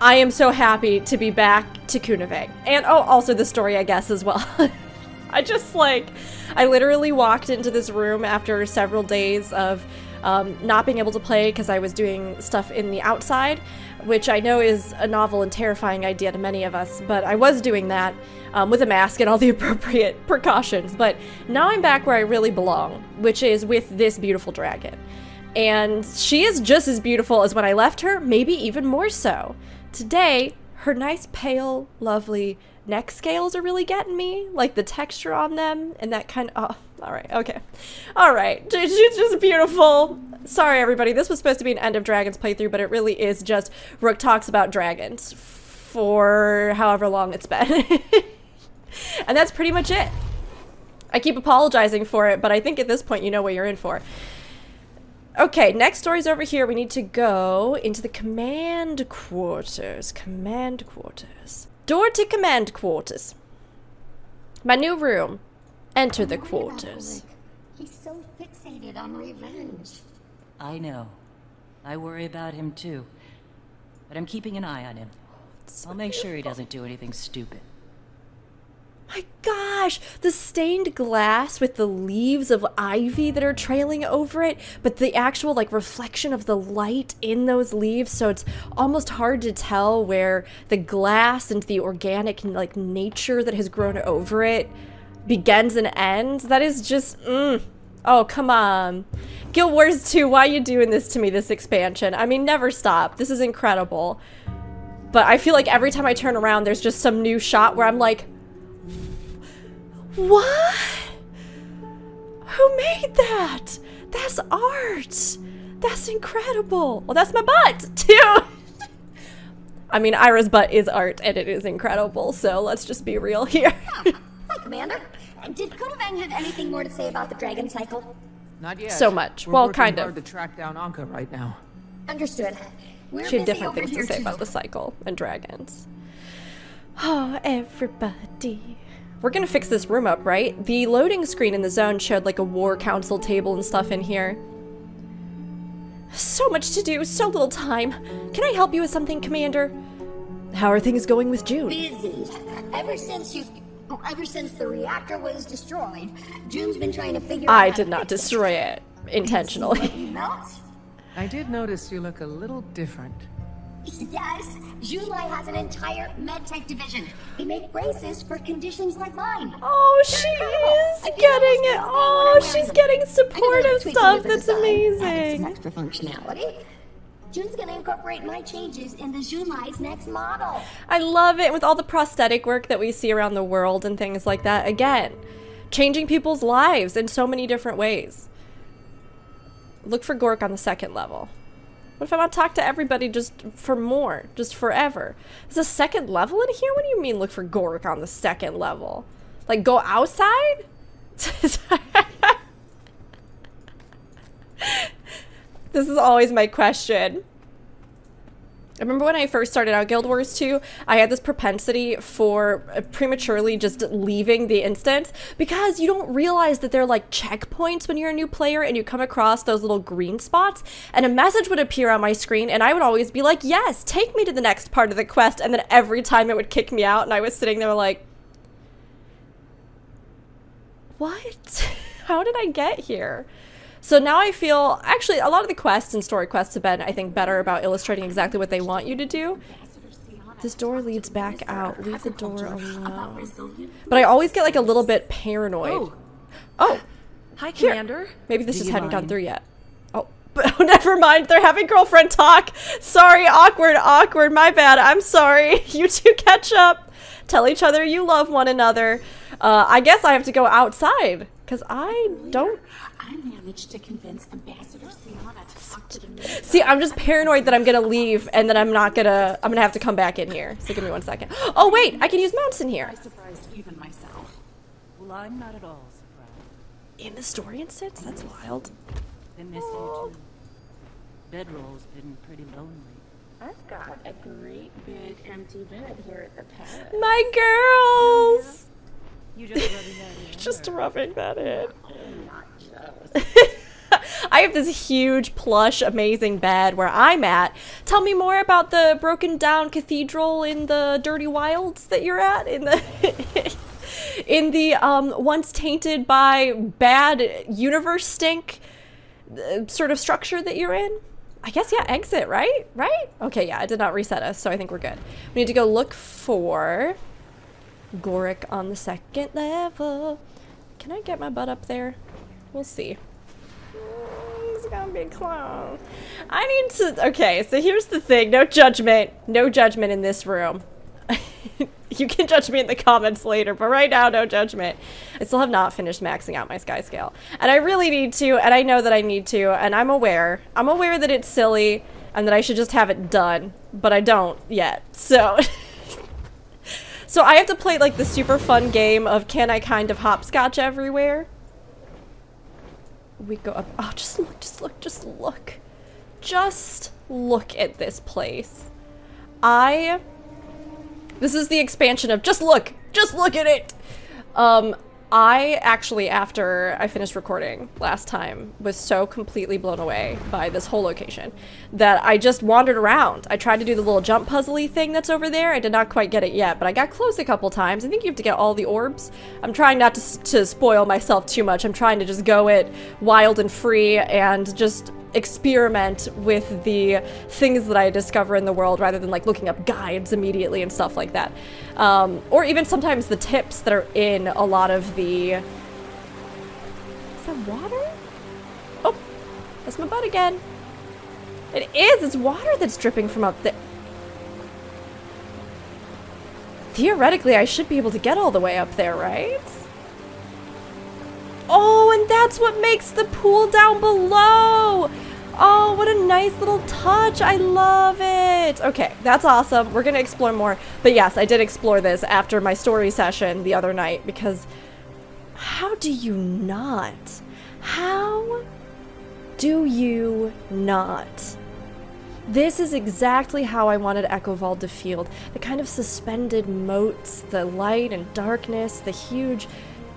I am so happy to be back to Kunave. And oh, also the story, I guess, as well. I just like, I literally walked into this room after several days of not being able to play because I was doing stuff in the outside, which I know is a novel and terrifying idea to many of us, but I was doing that with a mask and all the appropriate precautions. But now I'm back where I really belong, which is with this beautiful dragon. And she is just as beautiful as when I left her, maybe even more so. Today, her nice, pale, lovely neck scales are really getting me, like the texture on them and that kind of, oh, all right, okay. All right, she's just beautiful. Sorry, everybody, this was supposed to be an End of Dragons playthrough, but it really is just Rook talks about dragons for however long it's been. And that's pretty much it. I keep apologizing for it, but I think at this point you know what you're in for. Okay, next story's over here. We need to go into the command quarters. Command quarters. Door to command quarters. My new room. Enter the quarters. He's so fixated on revenge. I know. I worry about him too. But I'm keeping an eye on him. I'll make sure he doesn't do anything stupid. My gosh, the stained glass with the leaves of ivy that are trailing over it, but the actual like reflection of the light in those leaves, so it's almost hard to tell where the glass and the organic like nature that has grown over it begins and ends. That is just, oh, come on. Guild Wars 2, why are you doing this to me, this expansion? I mean, never stop. This is incredible. But I feel like every time I turn around, there's just some new shot where I'm like, what? Who made that? That's art. That's incredible. Well, that's my butt, too. I mean, Ira's butt is art, and it is incredible, so let's just be real here. Hi, Commander. Did Kunavang have anything more to say about the dragon cycle? Not yet. So much. We're well, working kind hard of. to track down Ankka right now. Understood. We're She had busy different over things to here say too. about the cycle and dragons. Oh, everybody. We're gonna fix this room up, right? The loading screen in the zone showed like a war council table and stuff in here. So much to do, so little time. Can I help you with something, Commander? How are things going with June? Busy. Ever since the reactor was destroyed, June's been trying to figure out I how did to not fix it. destroy it intentionally. Melt? I did notice you look a little different. Yes, Junlai has an entire medtech division. They make braces for conditions like mine. Oh, she is getting it. Oh, she's getting supportive stuff. That's amazing. Some extra functionality. June's gonna incorporate my changes into Junlai's next model. I love it with all the prosthetic work that we see around the world and things like that. Again, changing people's lives in so many different ways. Look for Gork on the 2nd level. What if I want to talk to everybody just for more, just forever? There's a 2nd level in here? What do you mean look for Gork on the 2nd level? Like go outside? This is always my question. I remember when I first started out Guild Wars 2, I had this propensity for prematurely just leaving the instance because you don't realize that they're like checkpoints when you're a new player and you come across those little green spots and a message would appear on my screen and I would always be like, yes, take me to the next part of the quest, and then every time it would kick me out and I was sitting there like, what? How did I get here? So now I feel, actually, a lot of the quests and story quests have been, I think, better about illustrating exactly what they want you to do. This door leads back out. Leave the door alone. But I always get like a little bit paranoid. Oh. Hi, Here. Commander. Maybe this Do just you hadn't gone mind? through yet. Oh, but never mind. They're having girlfriend talk. Sorry, awkward, awkward. My bad. I'm sorry. You two catch up. Tell each other you love one another. I guess I have to go outside because I don't. I managed to convince Ambassador Sienna to talk to the myriad. See, I'm just paranoid that I'm gonna leave and then I'm gonna have to come back in here. So give me 1 second. Oh wait, I can use mounts in here. I surprised even myself. Well, I'm not at all surprised. In the story instance? That's wild. I miss you too. Bedroll's been pretty lonely. I've got a great big empty bed here at the palace. My girls! You just rubbing that in. Just rubbing that in. Not just. I have this huge, plush, amazing bed where I'm at. Tell me more about the broken down cathedral in the dirty wilds that you're at, in the in the once tainted by bad universe stink sort of structure that you're in. I guess, yeah, exit, right? Right? Okay, yeah, it did not reset us, so I think we're good. We need to go look for Goric on the 2nd level. Can I get my butt up there? We'll see. It's gonna be close. I need to... Okay, so here's the thing. No judgment. No judgment in this room. You can judge me in the comments later, but right now, no judgment. I still have not finished maxing out my sky scale. And I really need to, and I know that I need to, and I'm aware. I'm aware that it's silly, and that I should just have it done, but I don't yet. So... So I have to play, like, the super fun game of can I kind of hopscotch everywhere? We go up. Oh, just look, just look, just look. Just look at this place. This is the expansion of just look at it. I actually, after I finished recording last time, was so completely blown away by this whole location that I just wandered around. I tried to do the little jump puzzly thing that's over there. I did not quite get it yet, but I got close a couple times. I think you have to get all the orbs. I'm trying not to spoil myself too much. I'm trying to just go it wild and free and just experiment with the things that I discover in the world rather than like looking up guides immediately and stuff like that. Or even sometimes the tips that are in a lot of the... Is that water? Oh, that's my butt again. It is, it's water that's dripping from up there. Theoretically, I should be able to get all the way up there, right? Oh, and that's what makes the pool down below. Oh, what a nice little touch. I love it. Okay, that's awesome. We're going to explore more. But yes, I did explore this after my story session the other night because how do you not? How do you not? This is exactly how I wanted Echovald to feel. The kind of suspended moats, the light and darkness, the huge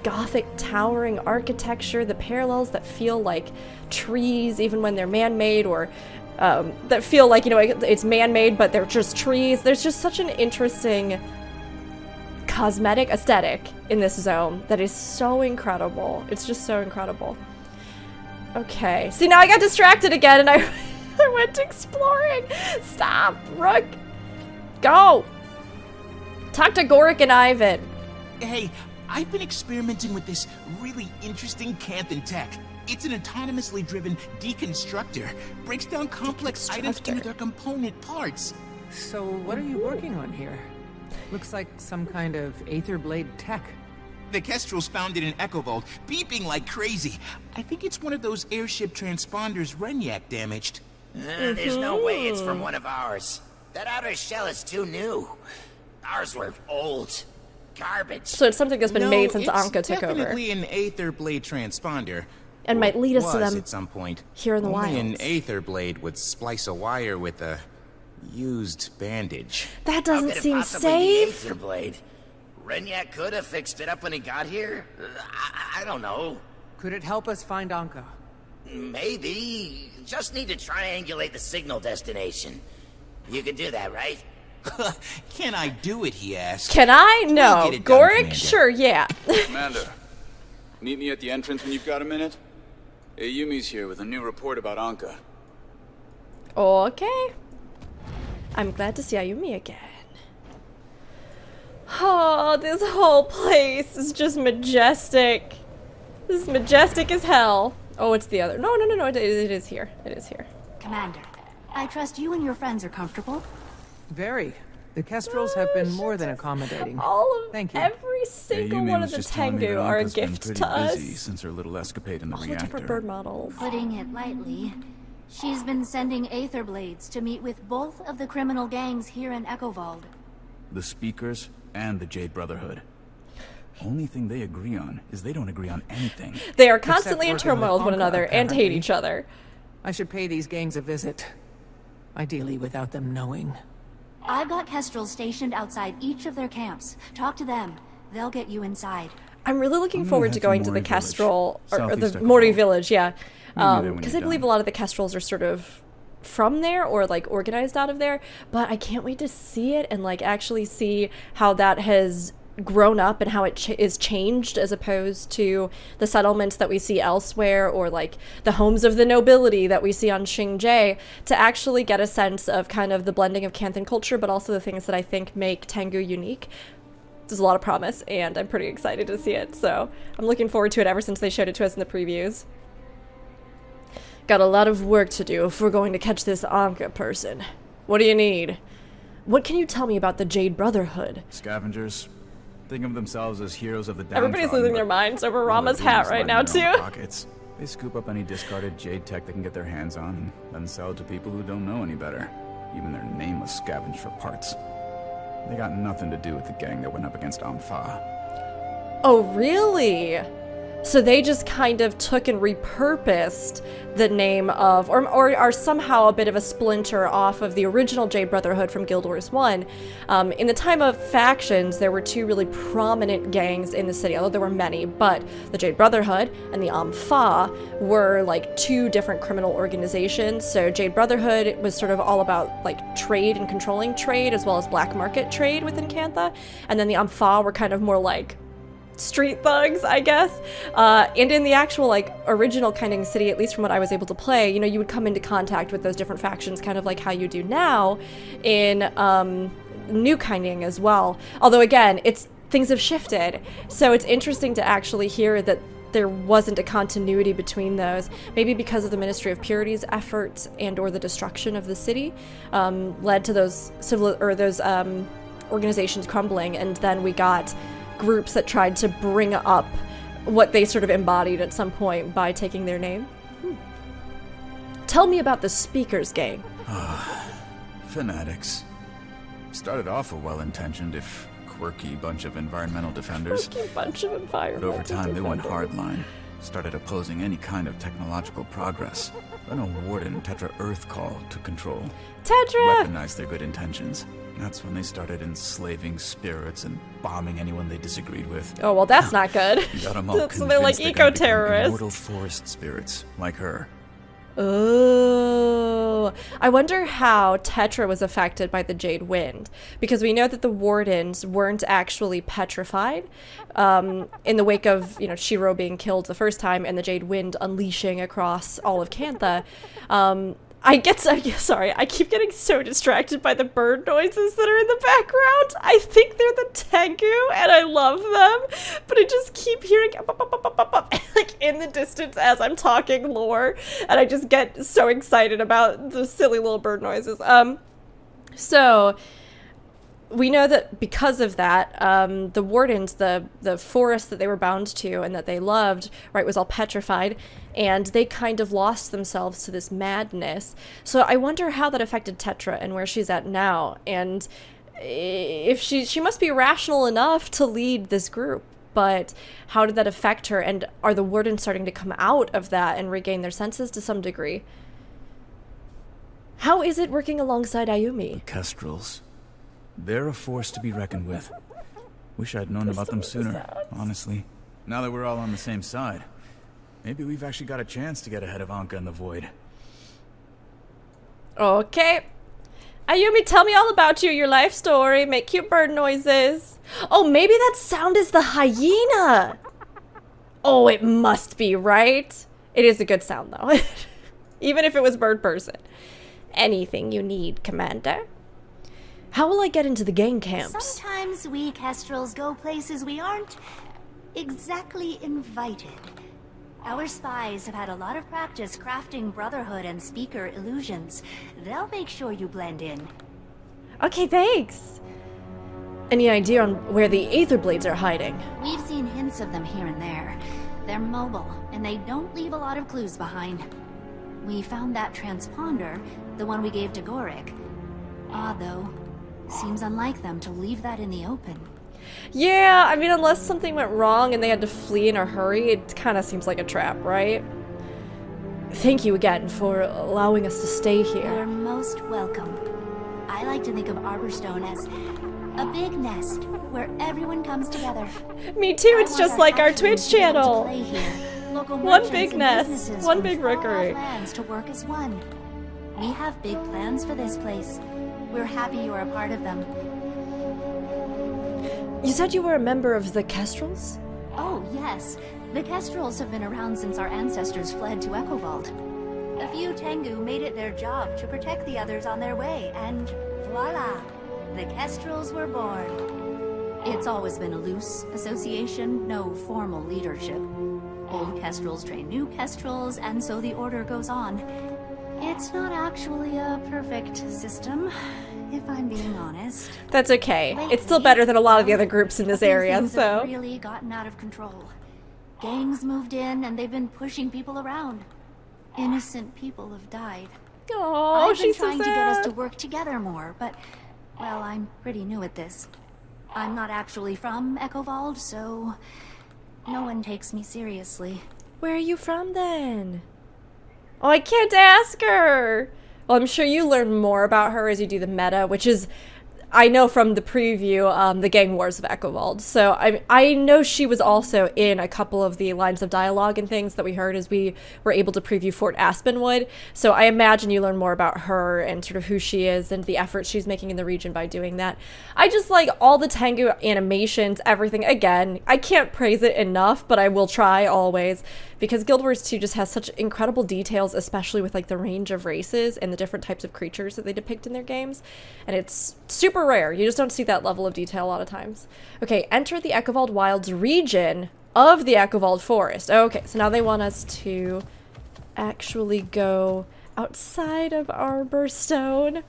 Gothic towering architecture, the parallels that feel like trees even when they're man-made, or that feel like, you know, it's man-made but they're just trees. There's just such an interesting cosmetic aesthetic in this zone that is so incredible. It's just so incredible. Okay, see, now I got distracted again and I went exploring. Stop, Rook. Go. Talk to Goric and Ivan. Hey, I've been experimenting with this really interesting Canthan tech. It's an autonomously driven deconstructor. Breaks down complex items into their component parts. So what are you working on here? Looks like some kind of Aether Blade tech. The Kestrel's found it in Echovald, beeping like crazy. I think it's one of those airship transponders Renyak damaged. There's no way it's from one of ours. That outer shell is too new. Ours were old. Garbage. So it's something that's been made since Ankka took over. It's definitely an Aether Blade transponder. And might lead us to them at some point. Here in the wilds. Only an Aether Blade would splice a wire with a used bandage. That doesn't seem safe. Aether Blade. Renyak could have fixed it up when he got here. I don't know. Could it help us find Ankka? Maybe. Just need to triangulate the signal destination. You could do that, right? Can I do it, he asked. Can I? No. Goric? Sure, yeah. Commander, meet me at the entrance when you've got a minute. Yumi's here with a new report about Ankka. Okay. I'm glad to see Ayumi again. Oh, this whole place is just majestic. This is majestic as hell. Oh, it's the other. No, it is here. It is here. Commander, I trust you and your friends are comfortable. Very. The Kestrels have been more than accommodating. All of Thank you. Every single one of the Tengu are a gift to us. Since her little escapade in the All the different bird models. Putting it lightly, she's been sending Aether Blades to meet with both of the criminal gangs here in Echovald. The Speakers and the Jade Brotherhood. Only thing they agree on is they don't agree on anything. They are constantly in turmoil with one another and hate each other. I should pay these gangs a visit. Ideally without them knowing. I've got Kestrels stationed outside each of their camps. Talk to them. They'll get you inside. I'm really looking forward to going to the Kestrel, or the Mori village, yeah. Because I believe a lot of the Kestrels are sort of from there or like organized out of there, but I can't wait to see it and like actually see how that has grown up and how it is changed as opposed to the settlements that we see elsewhere or like the homes of the nobility that we see on Xingje, to actually get a sense of kind of the blending of Canthan culture, but also the things that I think make Tengu unique. There's a lot of promise and I'm pretty excited to see it, so I'm looking forward to it ever since they showed it to us in the previews. Got a lot of work to do if we're going to catch this Ankka person. What do you need? What can you tell me about the Jade Brotherhood? Scavengers. Think of themselves as heroes of the downtrodden. Everybody's losing their minds over Rama's hat right now, too. Pockets. They scoop up any discarded jade tech they can get their hands on and then sell it to people who don't know any better. Even their name was scavenged for parts. They got nothing to do with the gang that went up against Ampha. Oh, really? So they just kind of took and repurposed the name of, or are somehow a bit of a splinter off of the original Jade Brotherhood from Guild Wars 1. In the time of factions, there were two really prominent gangs in the city, although there were many, but the Jade Brotherhood and the Ampha were like two different criminal organizations. So Jade Brotherhood was sort of all about like trade and controlling trade, as well as black market trade within Cantha, and then the Ampha were kind of more like street thugs, I guess. And in the actual like original Kinding City, at least from what I was able to play, you know, you would come into contact with those different factions kind of like how you do now in New Kinding as well. Although again, things have shifted, so it's interesting to actually hear that there wasn't a continuity between those, maybe because of the Ministry of Purity's efforts and or the destruction of the city led to those organizations crumbling, and then we got groups that tried to bring up what they sort of embodied at some point by taking their name. Tell me about the Speaker's Gang. Fanatics. Started off a well-intentioned, if quirky, bunch of environmental defenders. But over time they went hardline. Started opposing any kind of technological progress. Then a warden Tetra Earth call took control. Tetra! Weaponized their good intentions. That's when they started enslaving spirits and bombing anyone they disagreed with. Oh, well, that's not good. Got them all So they're like eco-terrorists. Immortal forest spirits, like her. Oh, I wonder how Tetra was affected by the Jade Wind, because we know that the Wardens weren't actually petrified in the wake of, you know, Shiro being killed the first time and the Jade Wind unleashing across all of Cantha. I keep getting so distracted by the bird noises that are in the background. I think they're the Tengu, and I love them, but I just keep hearing like in the distance as I'm talking lore, and I just get so excited about the silly little bird noises. So we know that because of that, the Wardens, the forest that they were bound to and that they loved, right, was all petrified, and they kind of lost themselves to this madness. So I wonder how that affected Tetra and where she's at now, and if she must be rational enough to lead this group, but how did that affect her, and are the Wardens starting to come out of that and regain their senses to some degree? How is it working alongside Ayumi? The Kestrels. They're a force to be reckoned with. Wish I'd known about them sooner, honestly. Now that we're all on the same side, maybe we've actually got a chance to get ahead of Ankka in the Void. Okay. Ayumi, tell me all about you, your life story. Make cute bird noises. Oh, maybe that sound is the hyena. Oh, it must be, right? It is a good sound, though. Even if it was bird person. Anything you need, Commander. How will I get into the gang camps? Sometimes we Kestrels go places we aren't exactly invited. Our spies have had a lot of practice crafting Brotherhood and Speaker illusions. They'll make sure you blend in. Okay, thanks. Any idea on where the Aether Blades are hiding? We've seen hints of them here and there. They're mobile, and they don't leave a lot of clues behind. We found that transponder, the one we gave to Gorik. Odd, though. Seems unlike them to leave that in the open. Yeah, I mean, unless something went wrong and they had to flee in a hurry, it kind of seems like a trap, right? Thank you again for allowing us to stay here. You're most welcome. I like to think of Arborstone as a big nest where everyone comes together. Me too, it's just like our Twitch channel. To play here, local One merchants big and nest, businesses one from big far off rookery. lands to work as one. We have big plans for this place. We're happy you are a part of them. You said you were a member of the Kestrels? Oh, yes. The Kestrels have been around since our ancestors fled to Echovald. A few Tengu made it their job to protect the others on their way, and voila! The Kestrels were born. It's always been a loose association, no formal leadership. Old Kestrels train new Kestrels, and so the order goes on. It's not actually a perfect system, if I'm being honest. That's okay. It's still better than a lot of the other groups in this area, Things so... have really gotten out of control. Gangs moved in, and they've been pushing people around. Innocent people have died. Oh, I've been she's so trying to get us sad. to work together more, but, well, I'm pretty new at this. I'm not actually from Echovald, so no one takes me seriously. Where are you from, then? Oh, I can't ask her! Well, I'm sure you learn more about her as you do the meta, which is... I know from the preview, the Gang Wars of Echovald. So I know she was also in a couple of the lines of dialogue and things that we heard as we were able to preview Fort Aspenwood. So I imagine you learn more about her and sort of who she is and the efforts she's making in the region by doing that. I just like all the Tengu animations, everything. Again, I can't praise it enough, but I will try always. Because Guild Wars 2 just has such incredible details, especially with like the range of races and the different types of creatures that they depict in their games. And it's super rare. You just don't see that level of detail a lot of times. Okay, enter the Echovald Wilds region of the Echovald Forest. Okay, so now they want us to actually go outside of Arborstone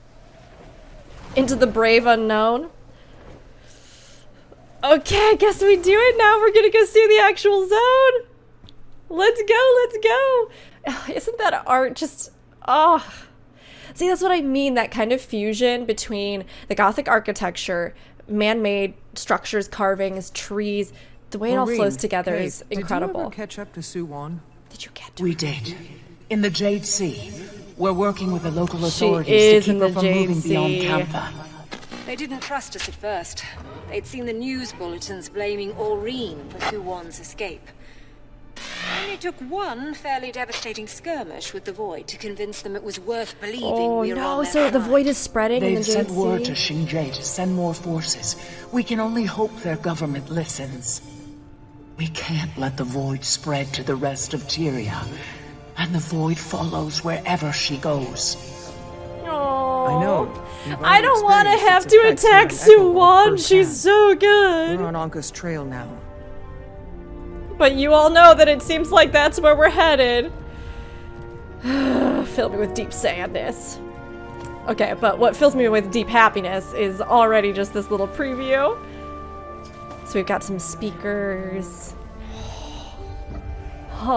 into the brave unknown. Okay, I guess we do it now. We're gonna go see the actual zone. Let's go, let's go. Isn't that art just, oh. See, that's what I mean, that kind of fusion between the Gothic architecture, man-made structures, carvings, trees, the way it all flows together is incredible. Did you ever catch up to Suwon? Did you get to We her? did. In the Jade Sea. We're working with the local She authorities is to in keep her the from Jade moving beyond Sea. Campa. They didn't trust us at first. They'd seen the news bulletins blaming Aureen for Huon's escape. Only took one fairly devastating skirmish with the Void to convince them it was worth believing Oh we were no, on so their the side. Void is spreading in the They've Jade sent word to Sea? Xingzhou to send more forces. We can only hope their government listens. We can't let the Void spread to the rest of Tyria. And the Void follows wherever she goes. Oh, I know. You've I already don't want to experienced have its to effects attack here in Echovald Suwon. firsthand. She's so good. We're on Ankka's trail now. But you all know that it seems like that's where we're headed. Fill me with deep sadness. Okay, but what fills me with deep happiness is already just this little preview. So we've got some speakers. Oh.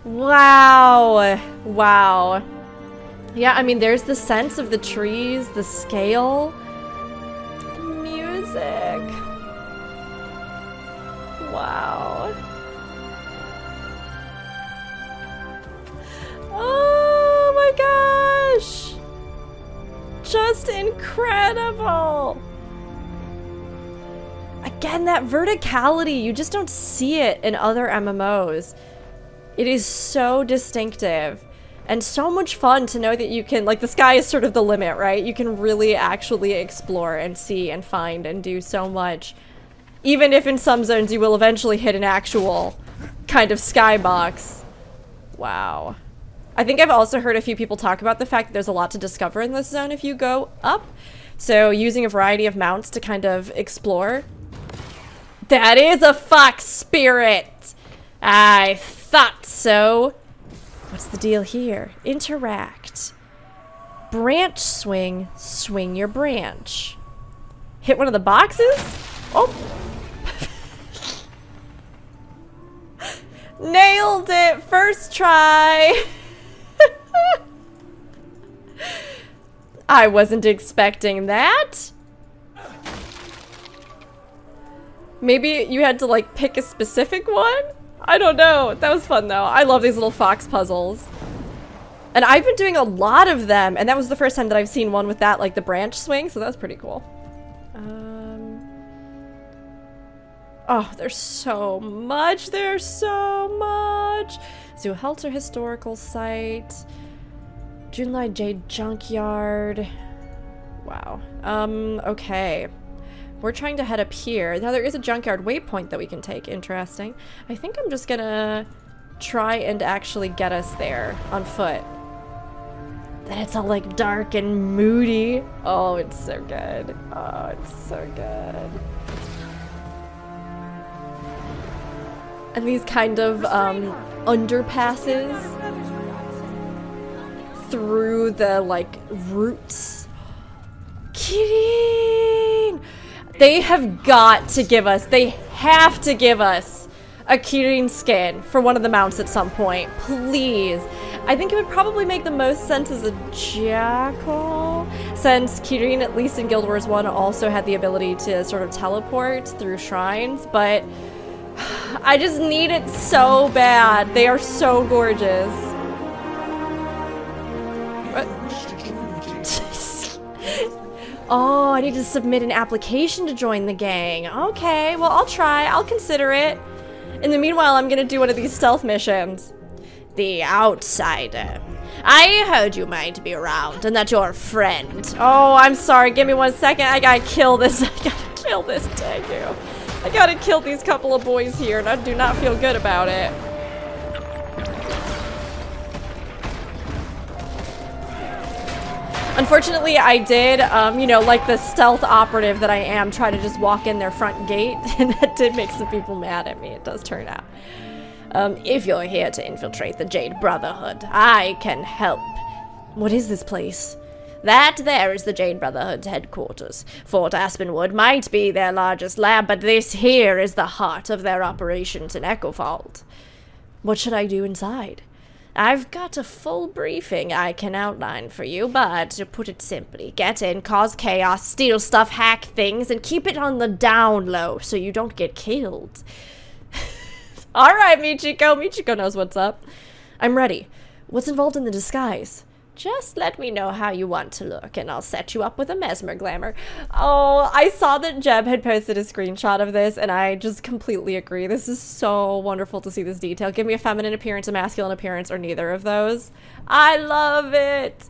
Wow. Wow. Yeah, I mean, there's the sense of the trees, the scale, the music. Wow. Oh my gosh. Just incredible. Again, that verticality, you just don't see it in other MMOs. It is so distinctive and so much fun to know that you can, like, the sky is sort of the limit, right? You can really actually explore and see and find and do so much. Even if in some zones you will eventually hit an actual kind of skybox. Wow. I think I've also heard a few people talk about the fact that there's a lot to discover in this zone if you go up. So using a variety of mounts to kind of explore. That is a fox spirit! I thought so. What's the deal here? Interact. Branch swing. Swing your branch. Hit one of the boxes? Oh. Nailed it! First try! I wasn't expecting that. Maybe you had to, like, pick a specific one? I don't know. That was fun, though. I love these little fox puzzles. And I've been doing a lot of them, and that was the first time that I've seen one with that, like, the branch swing, so that's pretty cool. Oh, there's so much. There's so much. Zuhelter Historical Site. Junlai Jade Junkyard. Wow. Okay. We're trying to head up here. Now there is a junkyard waypoint that we can take. Interesting. I think I'm just gonna try and actually get us there on foot. Then it's all like dark and moody. Oh, it's so good. Oh, it's so good. And these kind of underpasses through the like roots. Kidding! They have got to give us, they have to give us a Kirin skin for one of the mounts at some point. Please. I think it would probably make the most sense as a jackal, since Kirin, at least in Guild Wars 1, also had the ability to sort of teleport through shrines, but I just need it so bad. They are so gorgeous. Oh, I need to submit an application to join the gang. Okay, well, I'll try. I'll consider it. In the meanwhile, I'm gonna do one of these stealth missions. The outsider. I heard you might be around and that you're a friend. Oh, I'm sorry. Give me 1 second. I gotta kill this. I gotta kill this Tengu. I gotta kill these couple of boys here, and I do not feel good about it. Unfortunately, I did, you know, like the stealth operative that I am, try to just walk in their front gate, and that did make some people mad at me, it does turn out. If you're here to infiltrate the Jade Brotherhood, I can help. What is this place? That there is the Jade Brotherhood's headquarters. Fort Aspenwood might be their largest lab, but this here is the heart of their operations in Echovald. What should I do inside? I've got a full briefing I can outline for you, but to put it simply, get in, cause chaos, steal stuff, hack things, and keep it on the down low so you don't get killed. Alright, Michiko. Michiko knows what's up. I'm ready. What's involved in the disguise? Just let me know how you want to look, and I'll set you up with a mesmer glamour. Oh, I saw that Jeb had posted a screenshot of this, and I just completely agree. This is so wonderful to see this detail. Give me a feminine appearance, a masculine appearance, or neither of those. I love it!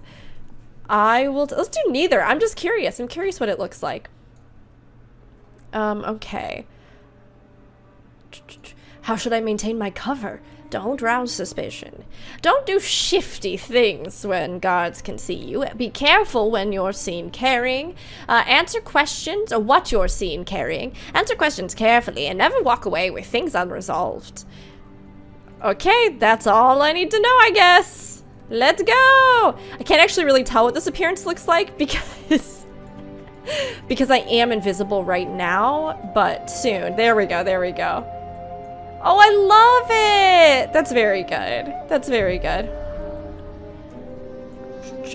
I will... let's do neither. I'm just curious. I'm curious what it looks like. Okay. How should I maintain my cover? Don't rouse suspicion. Don't do shifty things when guards can see you. Be careful when you're seen carrying. Answer questions or what you're seen carrying. Answer questions carefully and never walk away with things unresolved. Okay, that's all I need to know, I guess. Let's go! I can't actually really tell what this appearance looks like because... because I am invisible right now, but soon. There we go, there we go. Oh, I love it! That's very good. That's very good.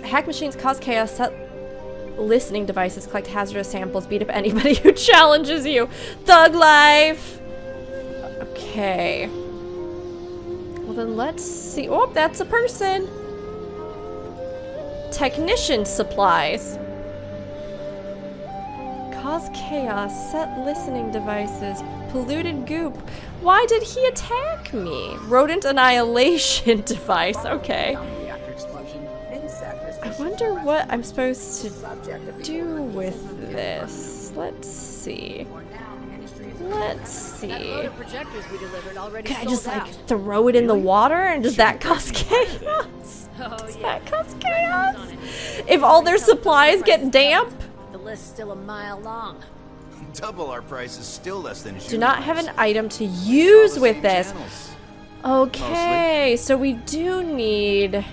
Hack machines cause chaos, set listening devices, collect hazardous samples, beat up anybody who challenges you. Thug life! Okay. Well then let's see. Oh, that's a person! Technician supplies. Cause chaos, set listening devices, polluted goop. Why did he attack me? Rodent annihilation device, okay. I wonder what I'm supposed to do with this. Let's see. Let's see. Can I just like throw it in the water and does that cause chaos? Does that cause chaos? If all their supplies get damp? The list's still a mile long. Double our price is still less than do not have an item to use with this. Okay, so we do need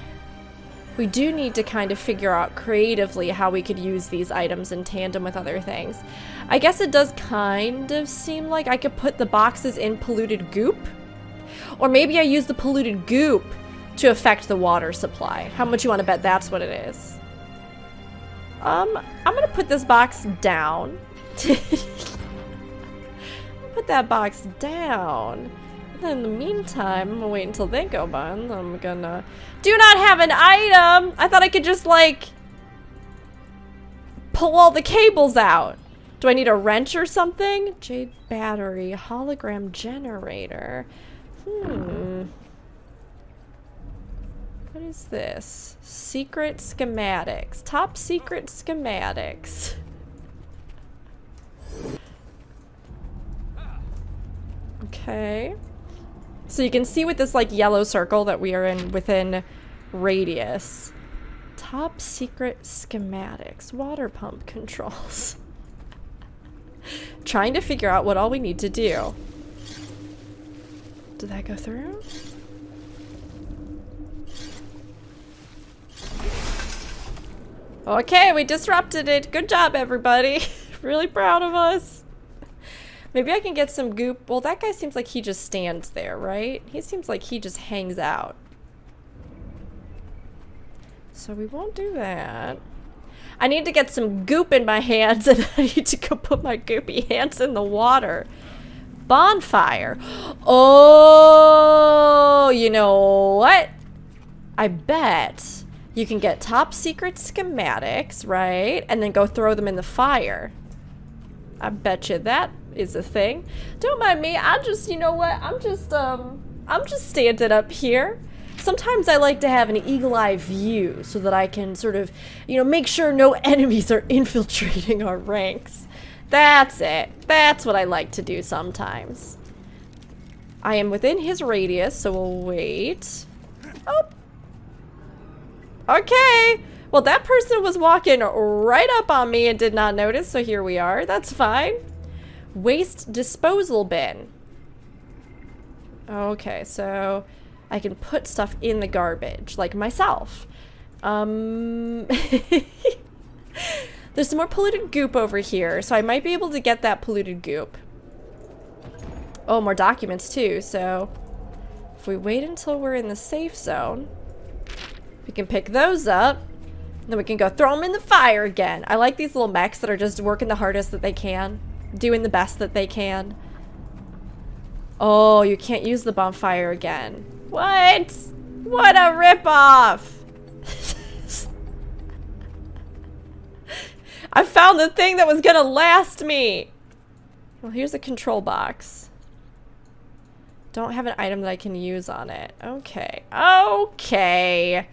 to kind of figure out creatively how we could use these items in tandem with other things. I guess it does kind of seem like I could put the boxes in polluted goop. Or maybe I use the polluted goop to affect the water supply. How much you want to bet that's what it is? I'm gonna put this box down. Put that box down. And then in the meantime, I'm gonna wait until they go by and I'm gonna... Do not have an item! I thought I could just like... pull all the cables out. Do I need a wrench or something? Jade battery, hologram generator. What is this? Secret schematics. Top secret schematics. Okay. So you can see with this like yellow circle that we are in within radius. Top secret schematics. Water pump controls. Trying to figure out what all we need to do. Did that go through? Okay, we disrupted it. Good job, everybody. Really proud of us. Maybe I can get some goop. Well, that guy seems like he just stands there, right? He seems like he just hangs out. So we won't do that. I need to get some goop in my hands, and I need to go put my goopy hands in the water. Bonfire. Oh, you know what? I bet you can get top secret schematics, right? And then go throw them in the fire. I bet you that is a thing. Don't mind me. I just, you know what? I'm just standing up here. Sometimes I like to have an eagle-eye view so that I can sort of, you know, make sure no enemies are infiltrating our ranks. That's it. That's what I like to do sometimes. I am within his radius, so we'll wait. Oh. Okay. Well, that person was walking right up on me and did not notice, so here we are. That's fine. Waste disposal bin. Okay, so I can put stuff in the garbage, like myself. There's some more polluted goop over here, so I might be able to get that polluted goop. Oh, more documents too, so if we wait until we're in the safe zone, we can pick those up, then we can go throw them in the fire again. I like these little mechs that are just working the hardest that they can, doing the best that they can. Oh, you can't use the bonfire again. What? What a ripoff! I found the thing that was gonna last me! Well, here's a control box. Don't have an item that I can use on it. Okay. Okay.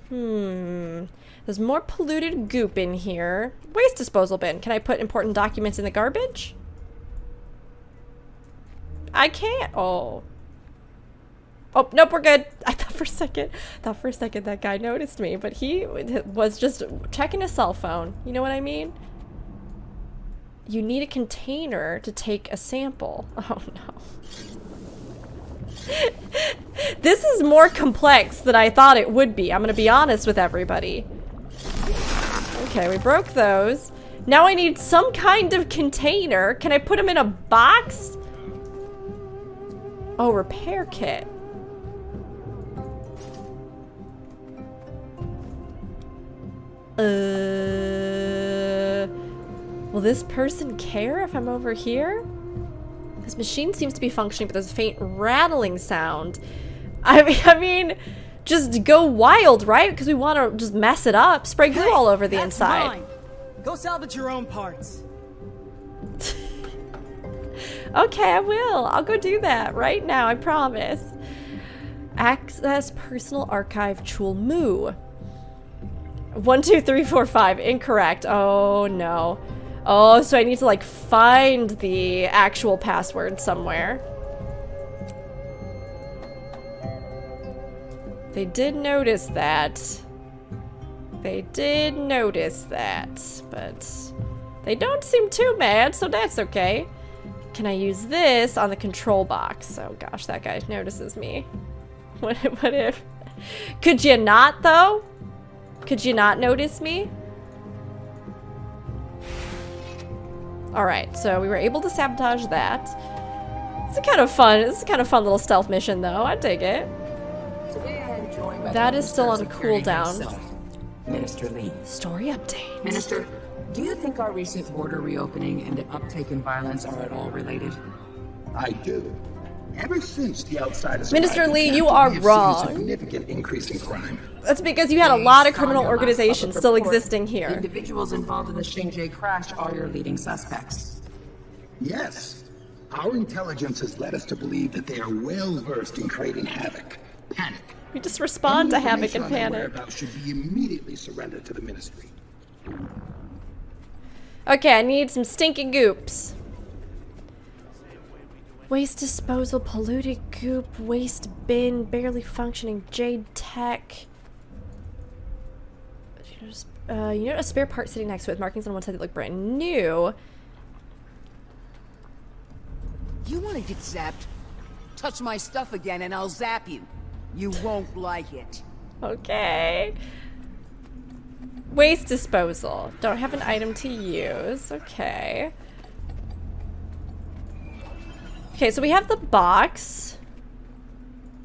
There's more polluted goop in here. Waste disposal bin. Can I put important documents in the garbage? I can't. Oh. Oh, nope, we're good. I thought for a second that guy noticed me, but he was just checking his cell phone. You know what I mean? You need a container to take a sample. Oh, no. This is more complex than I thought it would be. I'm gonna be honest with everybody. Okay, we broke those. Now I need some kind of container. Can I put them in a box? Oh, repair kit. Will this person care if I'm over here? This machine seems to be functioning, but there's a faint rattling sound. I mean, just go wild, right? Because we want to just mess it up. Spray glue all over the inside. Mine. Go salvage your own parts. Okay, I will. I'll go do that right now, I promise. Access personal archive Chul Mu. 1, 2, 3, 4, 5. Incorrect. Oh, no. Oh, so I need to, like, find the actual password somewhere. They did notice that. They did notice that. But they don't seem too mad, so that's okay. Can I use this on the control box? Oh, gosh, that guy notices me. What if? Could you not, though? Could you not notice me? Alright, so we were able to sabotage that. It's kind of fun. It's a kind of fun little stealth mission, though. I dig it. That is still on cooldown. Minister Lee. Story update. Minister, do you think our recent border reopening and the uptake in violence are at all related? I do. Ever since the outsiders Minister arrived, Lee, you we are have seen a wrong. significant increase in crime. That's because you had a lot of criminal organizations still existing The here. individuals involved in the Shinjay crash are your leading suspects. Yes. Our intelligence has led us to believe that they are well versed in creating havoc, panic. We just respond to havoc and Any information on their panic. whereabouts should be immediately surrendered to the ministry. Okay, I need some stinky goops. Waste disposal, polluted goop, waste bin, barely functioning jade tech. You know, a spare part sitting next to it with markings on one side that look brand new. You want to get zapped? Touch my stuff again and I'll zap you. You won't like it. Okay. Waste disposal. Don't have an item to use. Okay. Okay, so we have the box.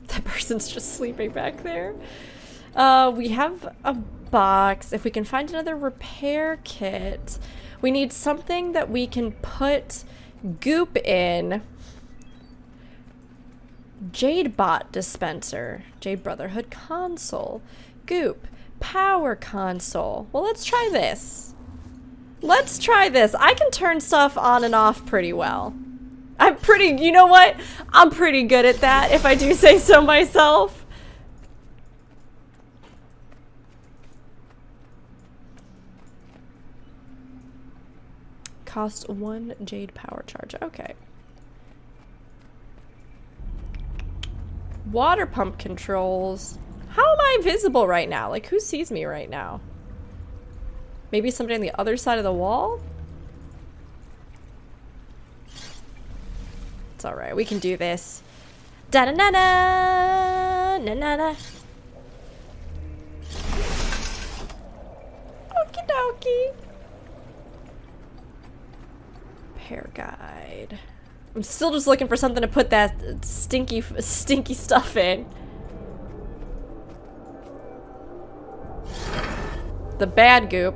That person's just sleeping back there. We have a box. If we can find another repair kit, we need something that we can put goop in. Jade bot dispenser. Jade Brotherhood console. Goop. Power console. Well, let's try this. Let's try this. I can turn stuff on and off pretty well. You know what? I'm pretty good at that, if I do say so myself. Cost 1 jade power charge. Okay. Water pump controls. How am I visible right now? Like, who sees me right now? Maybe somebody on the other side of the wall? It's alright, we can do this. Da-da-na-na! Na-na-na! Okie dokie! Repair guide. I'm still just looking for something to put that stinky stuff in. The bad goop.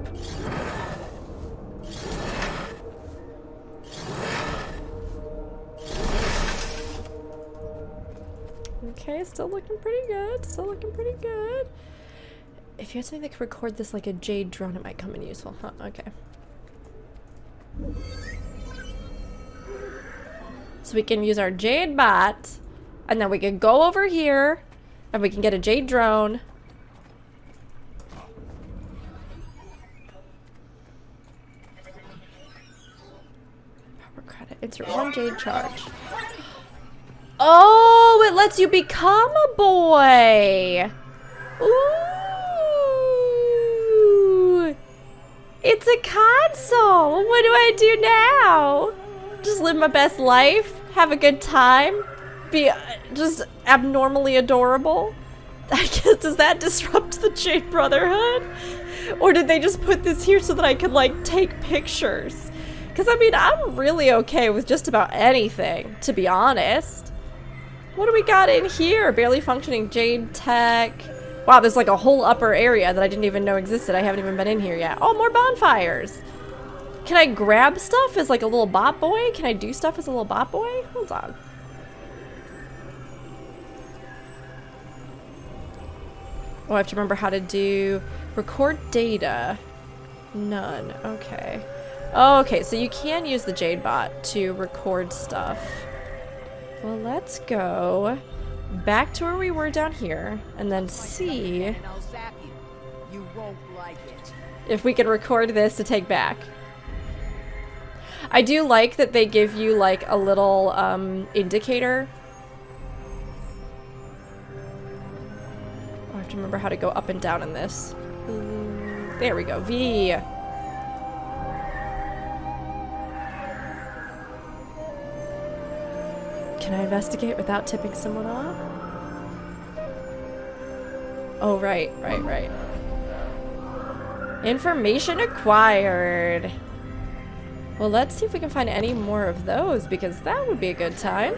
Okay, still looking pretty good. Still looking pretty good. If you had something that could record this like a jade drone, it might come in useful. Huh, okay. So we can use our jade bot, and then we can go over here, and we can get a jade drone. Proper credit. Insert 1 jade charge. Oh, it lets you become a boy. Ooh. It's a console. What do I do now? Just live my best life? Have a good time? Be just abnormally adorable? I guess, does that disrupt the Jade Brotherhood? Or did they just put this here so that I could, like, take pictures? Because, I mean, I'm really okay with just about anything, to be honest. What do we got in here? Barely functioning jade tech. Wow, there's like a whole upper area that I didn't even know existed. I haven't even been in here yet. Oh, more bonfires. Can I grab stuff as like a little bot boy? Can I do stuff as a little bot boy? Hold on. Oh, I have to remember how to do record data. None. Okay. Oh, okay, so you can use the Jade bot to record stuff. Well, let's go back to where we were down here and then see if we can record this to take back. I do like that they give you like a little indicator. I have to remember how to go up and down in this. There we go. V. Can I investigate without tipping someone off? Oh, right. Information acquired. Well, let's see if we can find any more of those, because that would be a good time.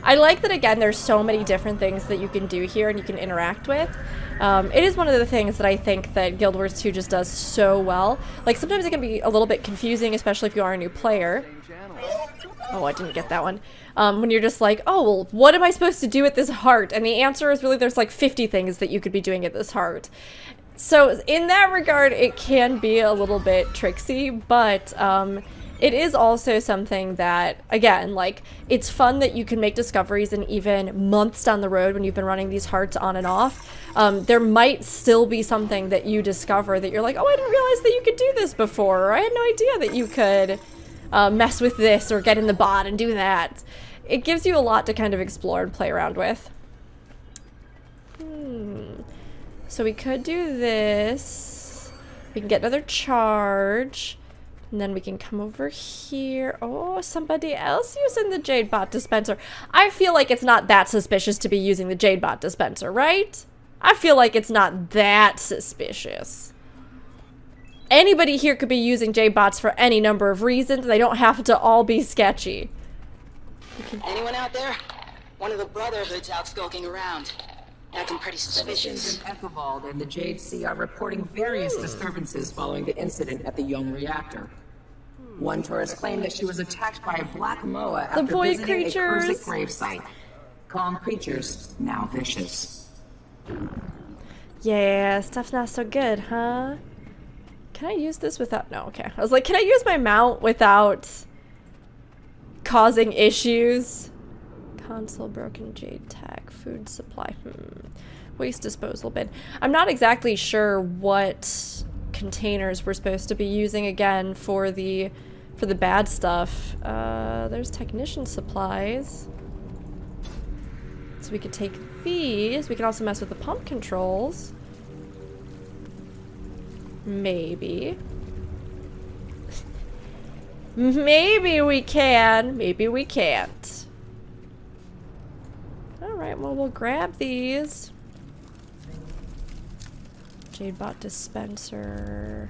I like that, again, there's so many different things that you can do here and you can interact with. It is one of the things that I think that Guild Wars 2 just does so well. Like, sometimes it can be a little bit confusing, especially if you are a new player. Oh, I didn't get that one. When you're just like, oh, well, what am I supposed to do at this heart? And the answer is really there's like 50 things that you could be doing at this heart. So in that regard, it can be a little bit tricksy, but it is also something that, again, like, it's fun that you can make discoveries, and even months down the road when you've been running these hearts on and off, there might still be something that you discover that you're like, oh, I didn't realize that you could do this before, or I had no idea that you could mess with this or get in the bot and do that. It gives you a lot to kind of explore and play around with. So we could do this. We can get another charge. And then we can come over here. Oh, somebody else using the Jade Bot Dispenser. I feel like it's not that suspicious to be using the Jade Bot Dispenser, right? I feel like it's not that suspicious. Anybody here could be using Jade Bots for any number of reasons. They don't have to all be sketchy. Anyone out there? One of the Brotherhood's out skulking around. Acting pretty suspicious. Citizens in Echovald and the Jade Sea are reporting various disturbances following the incident at the Young Reactor. One tourist claimed that she was attacked by a black moa after void visiting a creatures. Kurzik grave site. Calm creatures, now vicious. Yeah, stuff's not so good, huh? Can I use this without... No, okay. I was like, can I use my mount without causing issues? Console, broken jade tag, food supply. Waste disposal bin. I'm not exactly sure what containers we're supposed to be using again for the bad stuff. There's technician supplies. So we could take these. We can also mess with the pump controls. Maybe. Maybe we can. Maybe we can't. Alright, well, we'll grab these. Jade Bot Dispenser.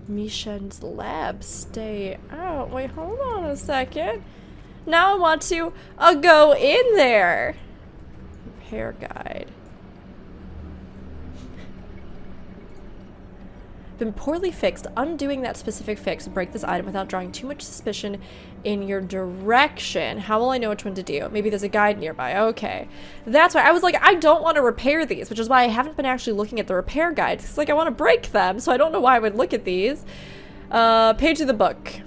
Mishan's lab. Stay out. Wait, hold on a second. Now I want to go in there. Repair guide. Been poorly fixed. Undoing that specific fix will break this item without drawing too much suspicion in your direction. How will I know which one to do? Maybe there's a guide nearby. Okay. That's why I was like, I don't want to repair these, which is why I haven't been actually looking at the repair guides. It's like I want to break them, so I don't know why I would look at these. Page of the book.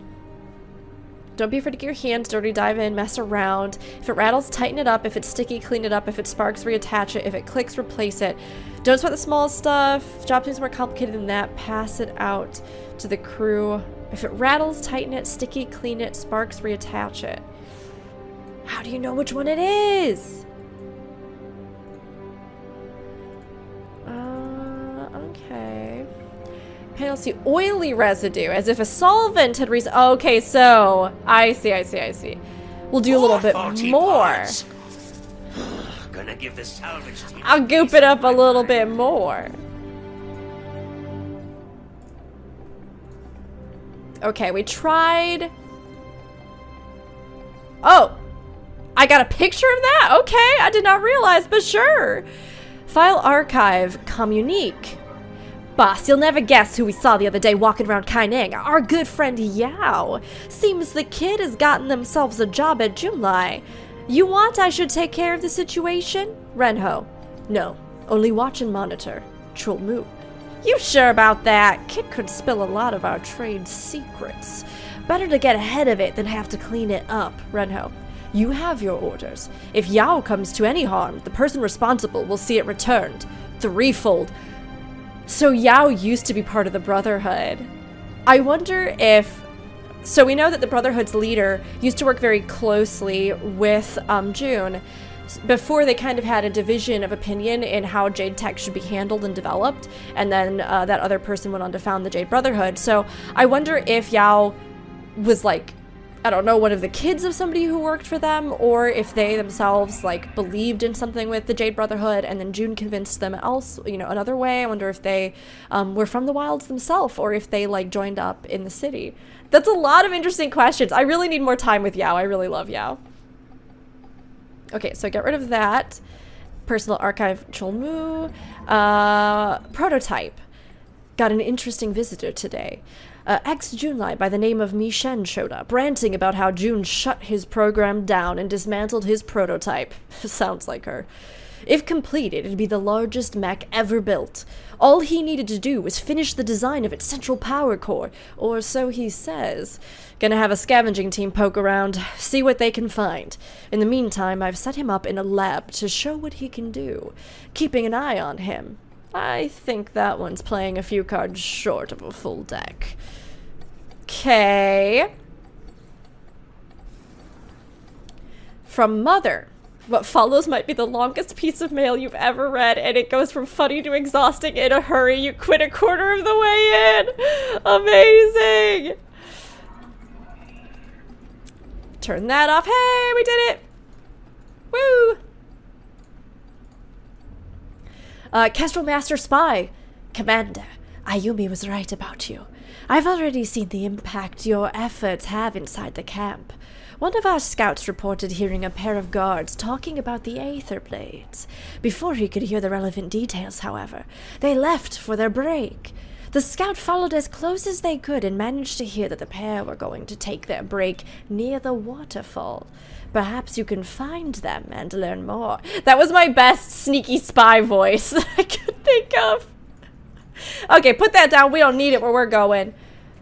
Don't be afraid to get your hands dirty, dive in, mess around. If it rattles, tighten it up. If it's sticky, clean it up. If it sparks, reattach it. If it clicks, replace it. Don't sweat the small stuff. Job seems more complicated than that. Pass it out to the crew. If it rattles, tighten it. Sticky, clean it. Sparks, reattach it. How do you know which one it is? Okay. Panel C, oily residue, as if a solvent had okay, so I see. We'll do a little bit more. Gonna give the salvage team. I'll goop it up a little bit more. Okay, we tried. Oh, I got a picture of that? Okay, I did not realize, but sure. File archive, communique. Boss, you'll never guess who we saw the other day walking around Kaineng. Our good friend Yao. Seems the kid has gotten themselves a job at Junlai. You want I should take care of the situation? Renho. No, only watch and monitor. Chulmu. You sure about that? Kid could spill a lot of our trade secrets. Better to get ahead of it than have to clean it up, Renho. You have your orders. If Yao comes to any harm, the person responsible will see it returned. Threefold. So Yao used to be part of the Brotherhood. I wonder if... So we know that the Brotherhood's leader used to work very closely with June before they kind of had a division of opinion in how Jade Tech should be handled and developed, and then that other person went on to found the Jade Brotherhood. So I wonder if Yao was like I don't know, one of the kids of somebody who worked for them, or if they themselves, like, believed in something with the Jade Brotherhood, and then June convinced them else, you know, another way. I wonder if they were from the wilds themselves, or if they, like, joined up in the city. That's a lot of interesting questions. I really need more time with Yao. I really love Yao. Okay, so get rid of that. Personal archive, Cholmu. Prototype. Got an interesting visitor today. Ex-Junlai by the name of Mi Shen showed up, ranting about how June shut his program down and dismantled his prototype. Sounds like her. If completed, it'd be the largest mech ever built. All he needed to do was finish the design of its central power core, or so he says. Gonna have a scavenging team poke around, see what they can find. In the meantime, I've set him up in a lab to show what he can do, keeping an eye on him. I think that one's playing a few cards short of a full deck. Okay. From Mother. What follows might be the longest piece of mail you've ever read, and it goes from funny to exhausting in a hurry. You quit a quarter of the way in. Amazing. Turn that off. Hey, we did it. Woo. Kestrel Master Spy. Commander, Ayumi was right about you. I've already seen the impact your efforts have inside the camp. One of our scouts reported hearing a pair of guards talking about the Aether Blades. Before he could hear the relevant details, however, they left for their break. The scout followed as close as they could and managed to hear that the pair were going to take their break near the waterfall. Perhaps you can find them and learn more. That was my best sneaky spy voice that I could think of. Okay, put that down. We don't need it where we're going.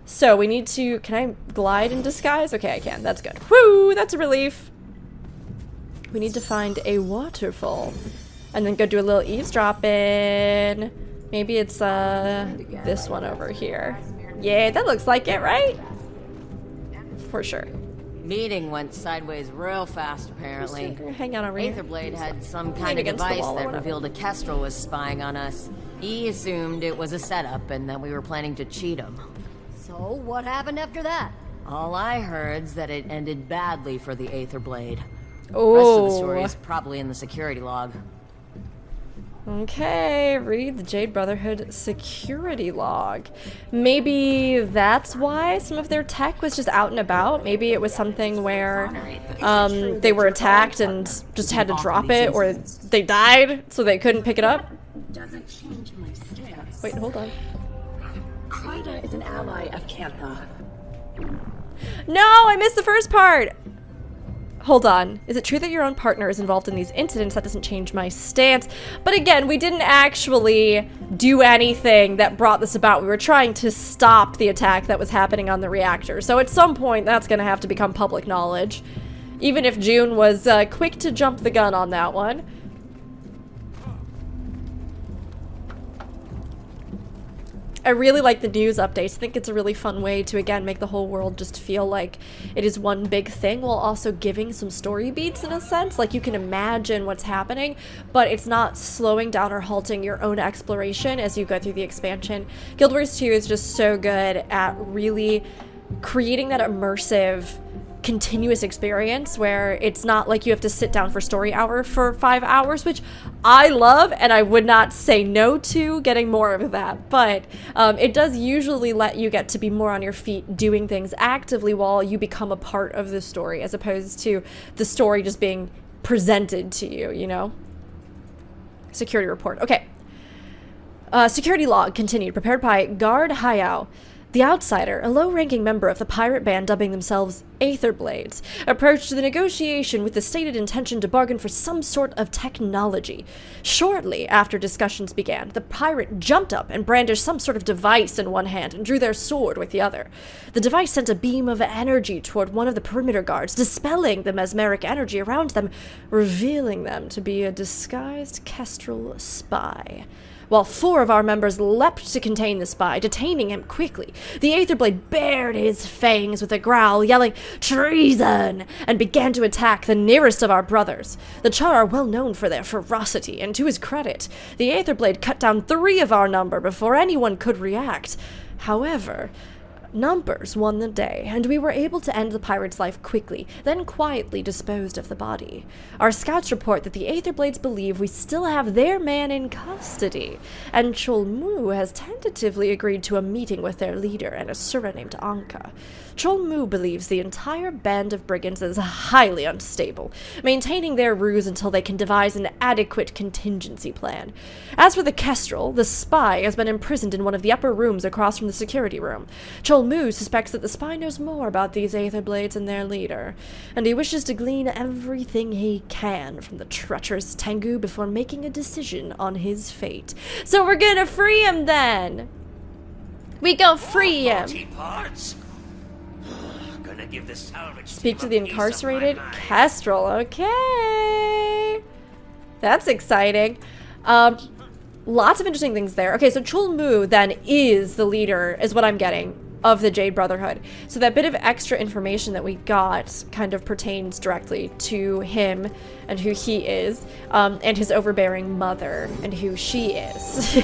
So we need to, can I glide in disguise? Okay, I can. That's good. Woo, that's a relief. We need to find a waterfall and then go do a little eavesdropping. Maybe it's this one over here. Yeah, that looks like it, right? For sure. Meeting went sideways real fast, apparently. Hang on over here. Aetherblade had some kind of device that revealed a Kestrel was spying on us. He assumed it was a setup and that we were planning to cheat him. So, what happened after that? All I heard's that it ended badly for the Aetherblade. Oh. Rest of the story is probably in the security log. Okay, read the Jade Brotherhood security log. Maybe that's why some of their tech was just out and about. Maybe it was something where they were attacked and just had to drop it, or they died so they couldn't pick it up. Doesn't change my stance. Wait, hold on. Clyda is an ally of Cantha. No, I missed the first part! Hold on. Is it true that your own partner is involved in these incidents? That doesn't change my stance. But again, we didn't actually do anything that brought this about. We were trying to stop the attack that was happening on the reactor. So at some point, that's going to have to become public knowledge. Even if June was quick to jump the gun on that one. I really like the news updates. I think it's a really fun way to, again, make the whole world just feel like it is one big thing while also giving some story beats in a sense. Like, you can imagine what's happening, but it's not slowing down or halting your own exploration as you go through the expansion. Guild Wars 2 is just so good at really creating that immersive, continuous experience where it's not like you have to sit down for story hour for 5 hours, which I love, and I would not say no to getting more of that, but it does usually let you get to be more on your feet doing things actively while you become a part of the story, as opposed to the story just being presented to you, you know? Security report. Okay. Security log continued, prepared by Guard Hayao. The Outsider, a low-ranking member of the pirate band dubbing themselves Aetherblades, approached the negotiation with the stated intention to bargain for some sort of technology. Shortly after discussions began, the pirate jumped up and brandished some sort of device in one hand and drew their sword with the other. The device sent a beam of energy toward one of the perimeter guards, dispelling the mesmeric energy around them, revealing them to be a disguised Kestrel spy. While 4 of our members leapt to contain the spy, detaining him quickly, the Aetherblade bared his fangs with a growl, yelling, "Treason!" and began to attack the nearest of our brothers. The Char are well known for their ferocity, and to his credit, the Aetherblade cut down 3 of our number before anyone could react. However, Numbers won the day, and we were able to end the pirate's life quickly, then quietly disposed of the body. Our scouts report that the Aetherblades believe we still have their man in custody, and Cholmu has tentatively agreed to a meeting with their leader and a Sura named Ankka. Cholmu believes the entire band of brigands is highly unstable, maintaining their ruse until they can devise an adequate contingency plan. As for the Kestrel, the spy has been imprisoned in one of the upper rooms across from the security room. Cholmu suspects that the spy knows more about these Aetherblades than their leader, and he wishes to glean everything he can from the treacherous Tengu before making a decision on his fate. So we're gonna free him then! We go free him! Gonna give the salvage Speak to the incarcerated Kestrel. Okay. That's exciting. Lots of interesting things there. Okay, so Cholmu then is the leader, is what I'm getting, of the Jade Brotherhood. So that bit of extra information that we got kind of pertains directly to him and who he is, and his overbearing mother and who she is.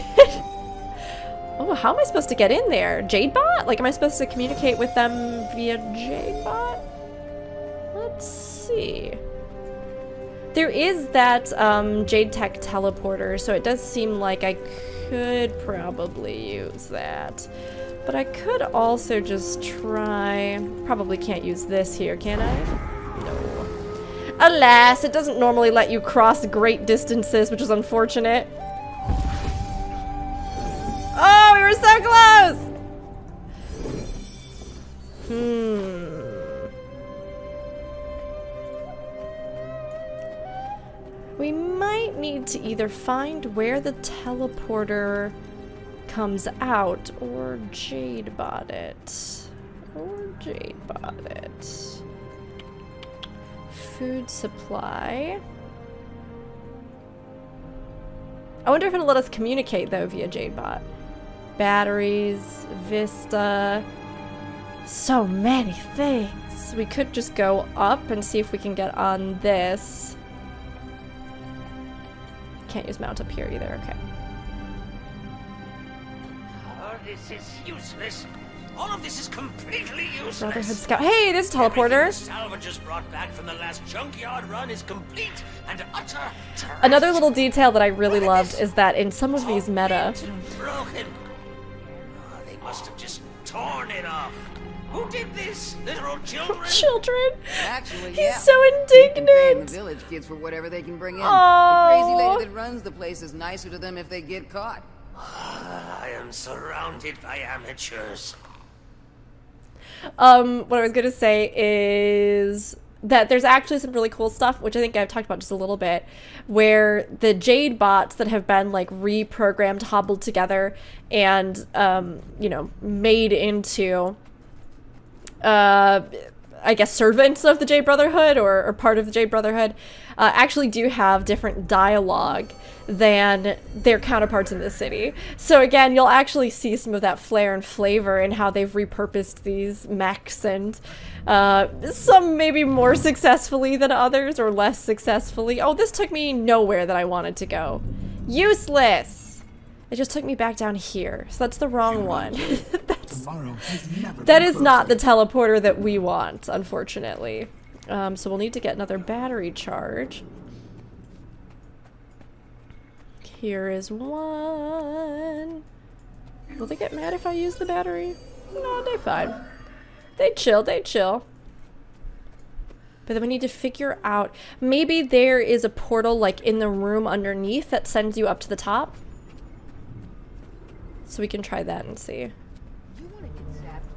Oh, how am I supposed to get in there? Jadebot? Like, am I supposed to communicate with them via Jadebot? Let's see. There is that Jade Tech teleporter, so it does seem like I could probably use that. But I could also just try... Probably can't use this here, can I? No. Alas, it doesn't normally let you cross great distances, which is unfortunate. Oh, we were so close! We might need to either find where the teleporter comes out or Jadebot it. Food supply. I wonder if it'll let us communicate though via Jadebot. Batteries, Vista, so many things. We could just go up and see if we can get on this. Can't use mount up here either, okay. Oh, this is useless. All of this is completely useless. Brotherhood Scout. Hey, there's a teleporter. The salvagers brought back from the last junkyard run is complete and utter. Another little detail that I really loved is that in some of these meta, Broken. Oh, they must have just torn it off. Who did this? Literal children? Children? Actually, He's yeah. so indignant. The village kids for whatever they can bring in. Oh. The crazy lady that runs the place is nicer to them if they get caught. I am surrounded by amateurs. What I was gonna say is that there's actually some really cool stuff, which I think I've talked about just a little bit, where the Jade bots that have been like reprogrammed, hobbled together, and you know, made into I guess servants of the Jade Brotherhood or part of the Jade Brotherhood, actually do have different dialogue than their counterparts in the city. So again, you'll actually see some of that flair and flavor in how they've repurposed these mechs, and some maybe more successfully than others, or less successfully. Oh, this took me nowhere that I wanted to go. Useless! It just took me back down here, so that's the wrong one. That is not the teleporter that we want, unfortunately. So we'll need to get another battery charge. Here is one. Will they get mad if I use the battery? No, they're fine. They chill, they chill. But then we need to figure out, maybe there is a portal like in the room underneath that sends you up to the top. So we can try that and see. You want to get zapped?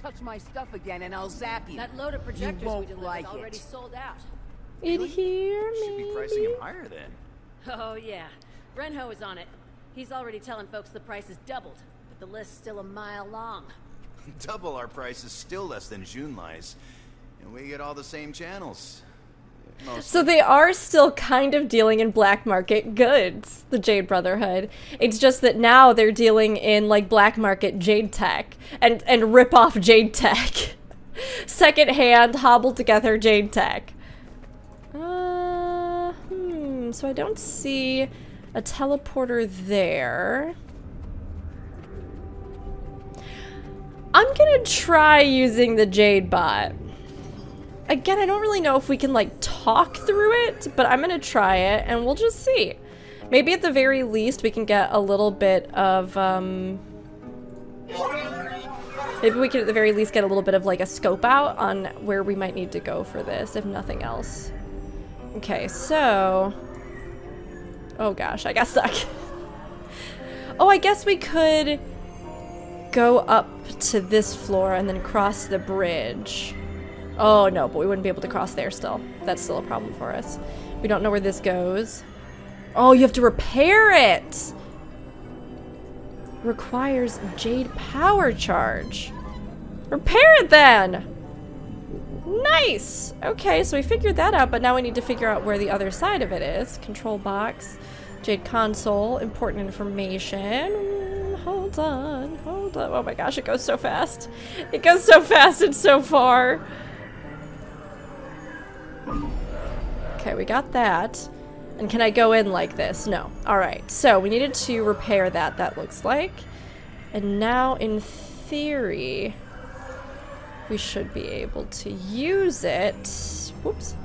Touch my stuff again and I'll zap you. That load of projectors we delivered like is already sold out. In here, Should be pricing him higher then. Oh yeah, Brenho is on it. He's already telling folks the price is doubled, but the list's still a mile long. Double our price is still less than Junlai's, and we get all the same channels. Mostly. So they are still kind of dealing in black market goods, the Jade Brotherhood. It's just that now they're dealing in like black market Jade Tech and rip off Jade Tech. Secondhand, hobbled together Jade Tech. So I don't see a teleporter there. I'm gonna gonna try using the Jade bot. Again, I don't really know if we can like talk through it, but I'm gonna try it and we'll just see. Maybe at the very least we can get a little bit of maybe we can at the very least get a little bit of like a scope out on where we might need to go for this, if nothing else. Okay, so... Oh gosh, I got stuck. Oh, I guess we could go up to this floor and then cross the bridge. Oh no, but we wouldn't be able to cross there still. That's still a problem for us. We don't know where this goes. Oh, you have to repair it! Requires Jade power charge. Repair it then! Nice! Okay, so we figured that out, but now we need to figure out where the other side of it is. Control box, Jade console, important information. Hold on, hold on. Oh my gosh, it goes so fast. It goes so fast and so far. Okay, we got that. And can I go in like this? No. Alright, so we needed to repair that, that looks like. And now, in theory, we should be able to use it. Whoops.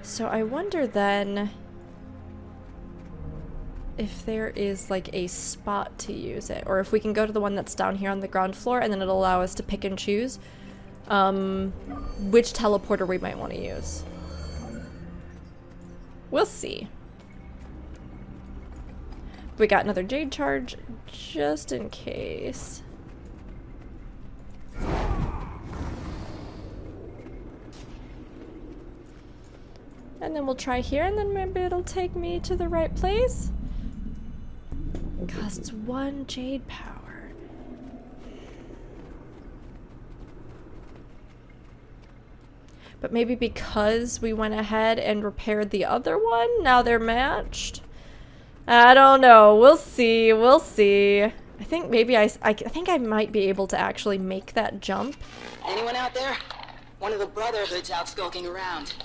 So I wonder then if there is like a spot to use it, or if we can go to the one that's down here on the ground floor and then it'll allow us to pick and choose which teleporter we might want to use. We'll see. We got another Jade charge just in case. And then we'll try here and then maybe it'll take me to the right place. It costs 1 Jade power. But maybe because we went ahead and repaired the other one, now they're matched? I don't know. We'll see. We'll see. I think maybe I think I might be able to actually make that jump. Anyone out there? One of the Brotherhood's out skulking around.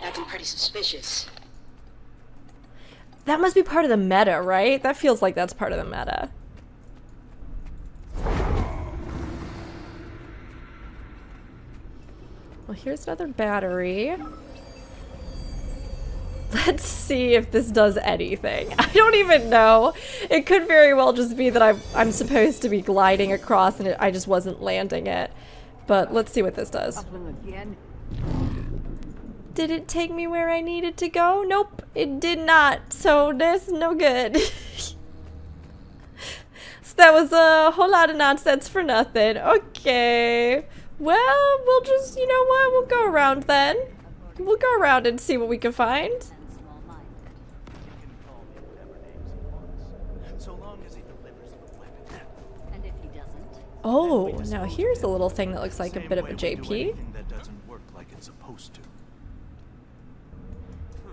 Acting pretty suspicious. That must be part of the meta, right? That feels like that's part of the meta. Well, here's another battery. Let's see if this does anything. I don't even know. It could very well just be that I'm supposed to be gliding across and I just wasn't landing it. But let's see what this does. Did it take me where I needed to go? Nope, it did not. So that's no good. So that was a whole lot of nonsense for nothing. Okay. Well, we'll just, you know what? We'll go around then. We'll go around and see what we can find. Oh, now here's a little thing that looks like a bit of a JP.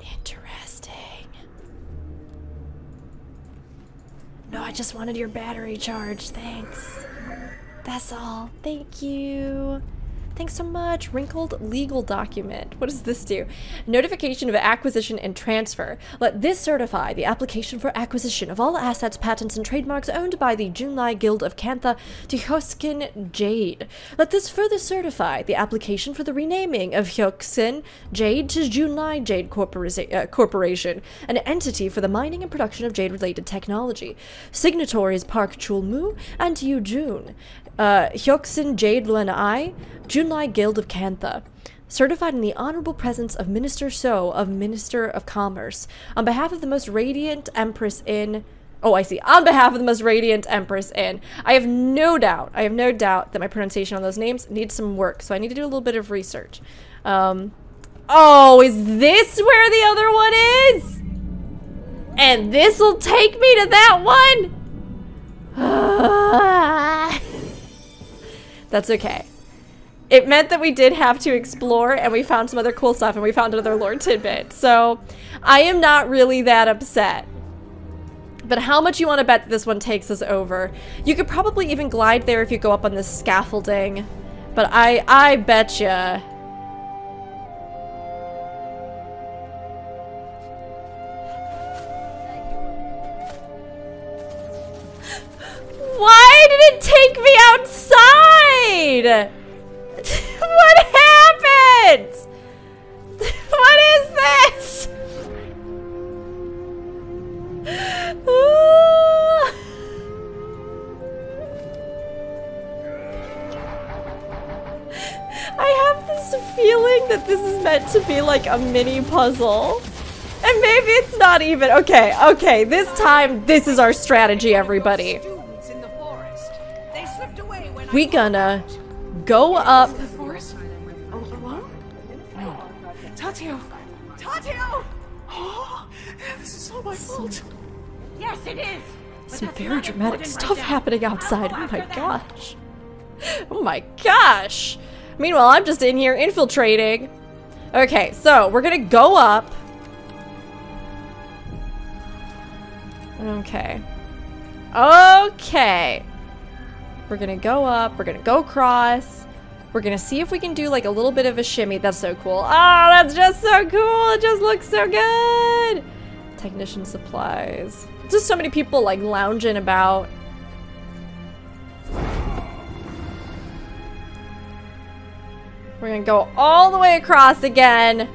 Interesting. No, I just wanted your battery charge, thanks. That's all. Thank you. Thanks so much. Wrinkled legal document. What does this do? Notification of acquisition and transfer. Let this certify the application for acquisition of all assets, patents, and trademarks owned by the Junlai Guild of Kantha to Hyoskin Jade. Let this further certify the application for the renaming of Hyoskin Jade to Junlai Jade Corporation, an entity for the mining and production of Jade-related technology. Signatories Park Chul-mu and Yu Jun. Hyoskin Jade Len I, Junlai Guild of Kantha. Certified in the honorable presence of Minister So of Minister of Commerce. On behalf of the most radiant Empress in... Oh, I see. On behalf of the most radiant Empress in... I have no doubt that my pronunciation on those names needs some work, so I need to do a little bit of research. Oh, is this where the other one is? And this'll take me to that one? That's okay. It meant that we did have to explore and we found some other cool stuff and we found another lore tidbit. So I am not really that upset. But how much you want to bet that this one takes us over? You could probably even glide there if you go up on this scaffolding. But I betcha. didn't take me outside? What happened? What is this? I have this feeling that this is meant to be like a mini puzzle. And maybe it's not even. Okay, okay, this time, this is our strategy, everybody. We gonna go up. Tatio! Tatio! Oh, this is all my fault. Yes, it is. Some very dramatic stuff happening outside. Oh my gosh. Oh my gosh. Meanwhile, I'm just in here infiltrating. Okay, so we're gonna go up. Okay. Okay. We're gonna go up. We're gonna go across. We're gonna see if we can do like a little bit of a shimmy. That's so cool. Oh, that's just so cool. It just looks so good. Technician supplies. Just so many people like lounging about. We're gonna go all the way across again.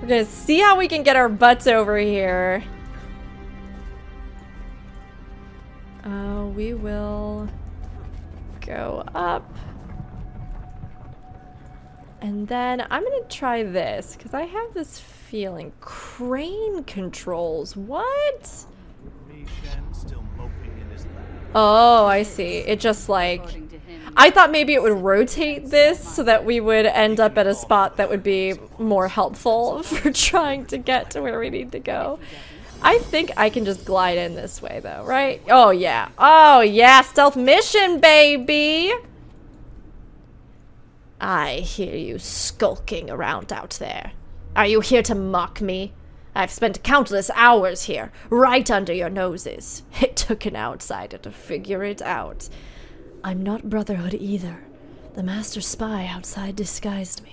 We're gonna see how we can get our butts over here. We will go up. And then I'm gonna try this, because I have this feeling. Crane controls, what? Oh, I see. It just like, I thought maybe it would rotate this so that we would end up at a spot that would be more helpful for trying to get to where we need to go. I think I can just glide in this way though, right? Oh yeah. Oh yeah, stealth mission, baby! I hear you skulking around out there. Are you here to mock me? I've spent countless hours here, right under your noses. It took an outsider to figure it out. I'm not Brotherhood either. The master spy outside disguised me.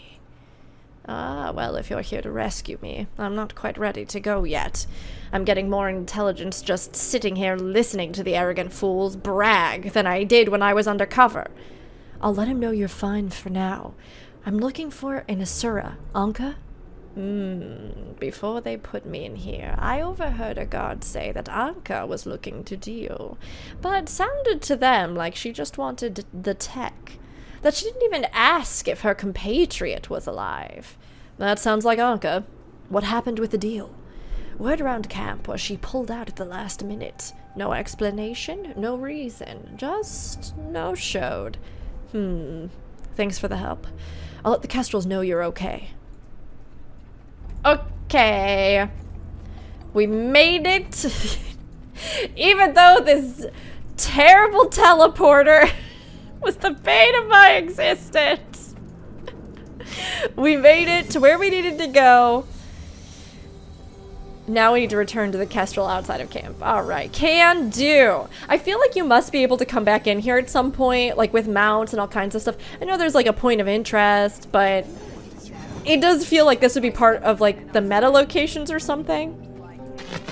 Ah, well, if you're here to rescue me, I'm not quite ready to go yet. I'm getting more intelligence just sitting here listening to the arrogant fools brag than I did when I was undercover. I'll let him know you're fine for now. I'm looking for an Asura. Ankka? Before they put me in here, I overheard a guard say that Ankka was looking to deal, but sounded to them like she just wanted the tech. That she didn't even ask if her compatriot was alive. That sounds like Ankka. What happened with the deal? Word around camp was she pulled out at the last minute. No explanation, no reason, just no-showed. Thanks for the help. I'll let the Kestrels know you're okay. Okay. We made it. Even though this terrible teleporter was the bane of my existence. We made it to where we needed to go. Now we need to return to the Kestrel outside of camp. Alright, can do. I feel like you must be able to come back in here at some point, like with mounts and all kinds of stuff. I know there's like a point of interest, but it does feel like this would be part of like the meta locations or something.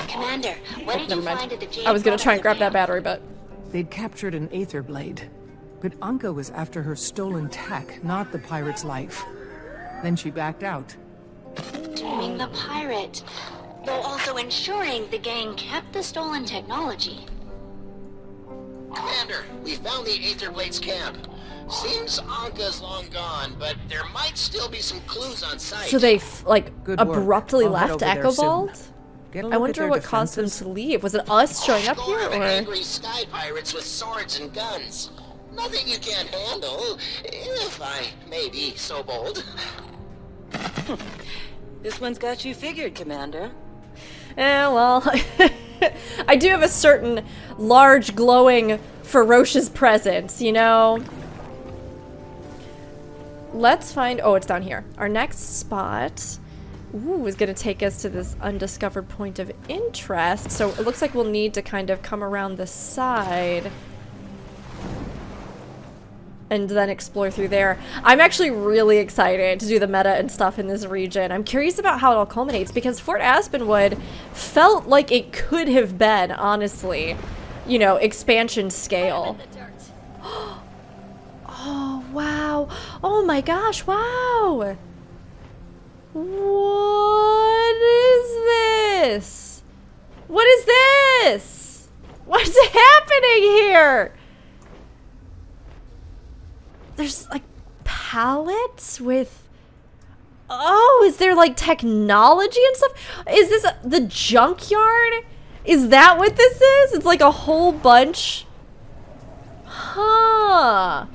Commander, what did you find at the Jade? I was gonna try and grab that battery, but they'd captured an Aether Blade. But Ankka was after her stolen tech, not the pirate's life. Then she backed out. Dooming the pirate, though also ensuring the gang kept the stolen technology. Commander, we found the Aether Blade's camp. Seems Ankka's long gone, but there might still be some clues on site. so they like abruptly left Echovald? I wonder what caused them to leave. Was it us showing up here, or angry sky pirates with swords and guns? Nothing you can't handle, if I may be so bold. This one's got you figured, Commander. Well, I do have a certain large, glowing, ferocious presence, you know? Let's find... Oh, it's down here. Our next spot... Ooh, is going to take us to this undiscovered point of interest. So it looks like we'll need to kind of come around the side. and then explore through there. I'm actually really excited to do the meta and stuff in this region. I'm curious about how it all culminates, because Fort Aspenwood felt like it could have been, honestly, you know, expansion scale. Oh, wow. Oh my gosh, wow. What is this? What is this? What's happening here? There's like pallets with... Oh, is there like technology and stuff? Is this the junkyard? Is that what this is? It's like a whole bunch. Huh.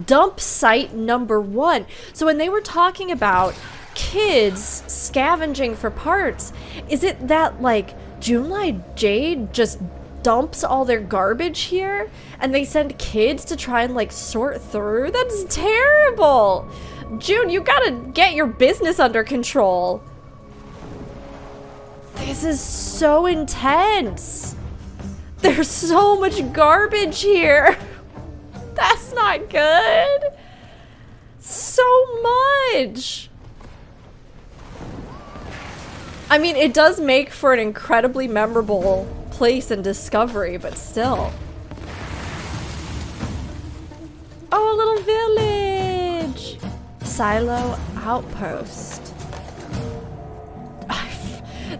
Dump site number 1. So when they were talking about kids scavenging for parts, is it that like Junlai Jade just dumps all their garbage here and they send kids to try and like sort through? That's terrible. June, you gotta get your business under control. This is so intense. There's so much garbage here. That's not good. So much. I mean, it does make for an incredibly memorable place and discovery, but still. Oh, a little village. Silo outpost.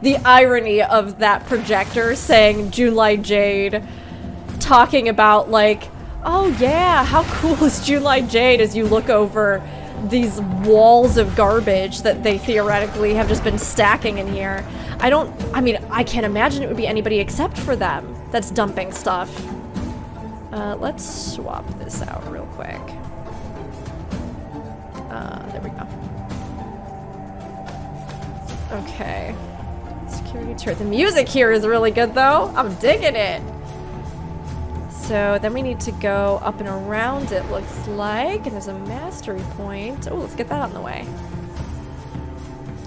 The irony of that projector saying Junlai Jade, talking about like, oh yeah, how cool is Junlai Jade, as you look over these walls of garbage that they theoretically have just been stacking in here. I mean, I can't imagine it would be anybody except for them that's dumping stuff. Let's swap this out real quick. There we go. Okay. Security turret. The music here is really good though. I'm digging it. So then we need to go up and around, it looks like, and there's a mastery point. Oh, let's get that out of the way.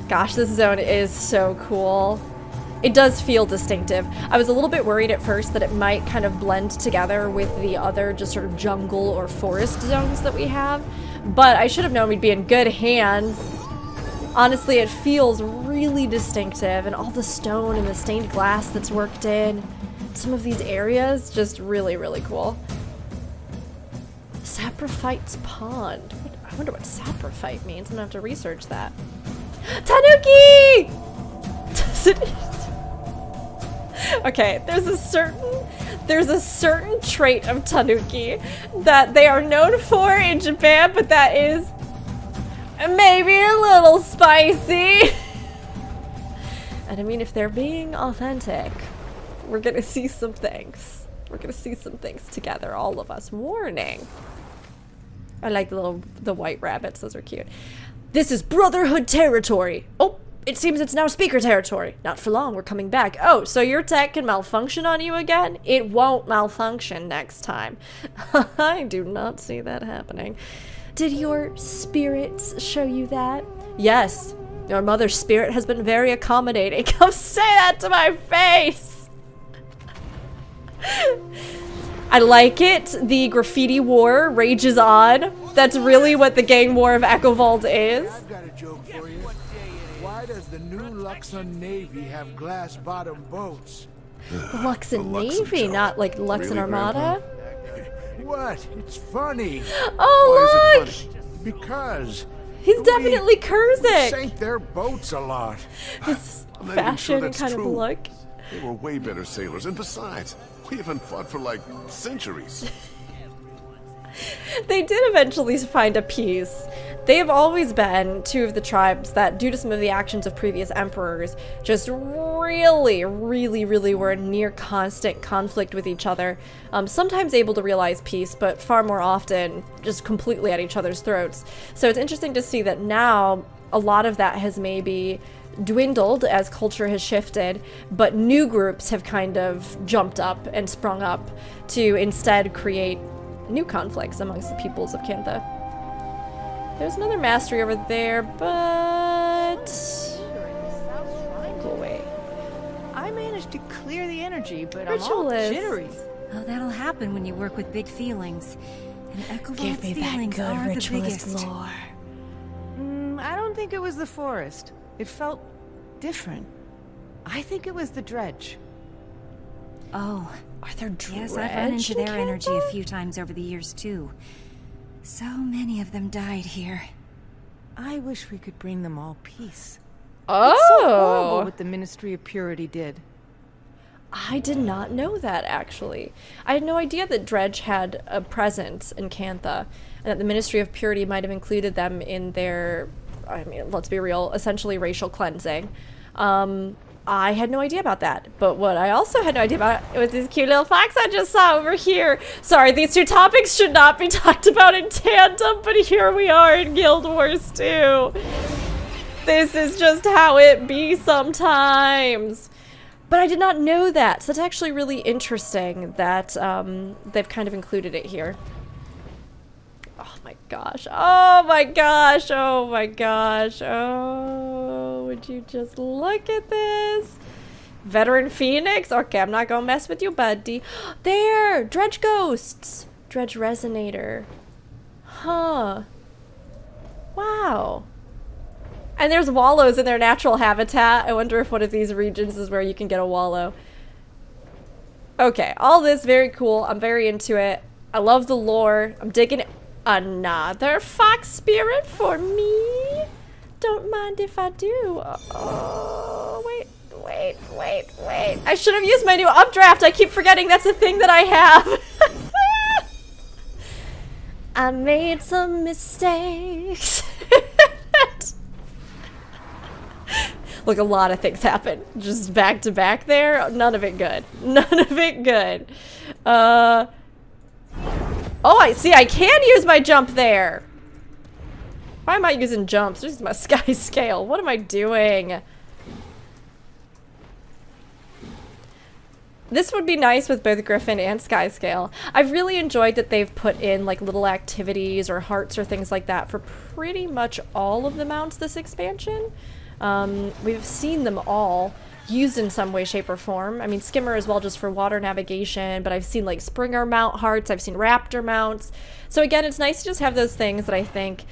Gosh, this zone is so cool. It does feel distinctive. I was a little bit worried at first that it might kind of blend together with the other just sort of jungle or forest zones that we have, but I should have known we'd be in good hands. Honestly, it feels really distinctive, and all the stone and the stained glass that's worked in. Some of these areas, just really, really cool. Saprophyte's Pond. I wonder what saprophyte means. I'm gonna have to research that. Tanuki! Okay, there's a certain trait of Tanuki that they are known for in Japan, but that is maybe a little spicy. And I mean, if they're being authentic, we're gonna see some things. We're gonna see some things together, all of us. Warning. I like the white rabbits, those are cute. This is Brotherhood territory. Oh, it seems it's now speaker territory. Not for long, we're coming back. Oh, so your tech can malfunction on you again? It won't malfunction next time. I do not see that happening. Did your spirits show you that? Yes, your mother's spirit has been very accommodating. Come say that to my face! I like it. The graffiti war rages on. That's really what the gang war of Echovald is. I've got a joke for you. Why does the new Luxon Navy have glass-bottom boats? Luxon Navy, not like Luxon Armada? What? It's funny. Oh, look! Because he's definitely Kurzik. Sank their boats a lot. His fashion kind of look. They were way better sailors, and besides, we haven't fought for like centuries. They did eventually find a peace. They have always been two of the tribes that, due to some of the actions of previous emperors, just really were in near constant conflict with each other. Sometimes able to realize peace, but far more often just completely at each other's throats. So it's interesting to see that now a lot of that has maybe dwindled as culture has shifted, but new groups have kind of jumped up and sprung up to instead create new conflicts amongst the peoples of Kintha. There's another mastery over there, but go away. I managed to clear the energy, but I'm Ritualist. all jittery. Oh, that'll happen when you work with big feelings. Give me that good ritualist lore. I don't think it was the forest. It felt different. I think it was the dredge. Oh. Are there dredge? Yes, I've run into their energy a few times over the years, too. So many of them died here. I wish we could bring them all peace. Oh! It's so horrible what the Ministry of Purity did. I did not know that, actually. I had no idea that Dredge had a presence in Cantha, and that the Ministry of Purity might have included them in their, I mean, let's be real, essentially racial cleansing. I had no idea about that. But what I also had no idea about was this cute little fox I just saw over here. Sorry, these two topics should not be talked about in tandem, but here we are in Guild Wars 2. This is just how it be sometimes. But I did not know that, so that's actually really interesting that they've kind of included it here. Oh my gosh, oh my gosh, oh my gosh, oh, would you just look at this? Veteran Phoenix? Okay, I'm not gonna mess with you, buddy. There! Dredge Ghosts! Dredge Resonator. Huh. Wow. And there's wallows in their natural habitat. I wonder if one of these regions is where you can get a wallow. Okay, all this very cool. I'm very into it. I love the lore. I'm digging it. Another fox spirit for me? Don't mind if I do. Oh, wait. I should have used my new updraft. I keep forgetting that's a thing that I have. I made some mistakes. Look, a lot of things happen. Just back to back there. None of it good. None of it good. Oh, I see. I can use my jump there. Why am I using jumps? This is my sky scale. What am I doing? This would be nice with both Griffin and Sky Scale. I've really enjoyed that they've put in like little activities or hearts or things like that for pretty much all of the mounts this expansion. We've seen them all used in some way, shape, or form. I mean, Skimmer as well, just for water navigation, but I've seen like Springer mount hearts, I've seen Raptor mounts. So again, it's nice to just have those things that I think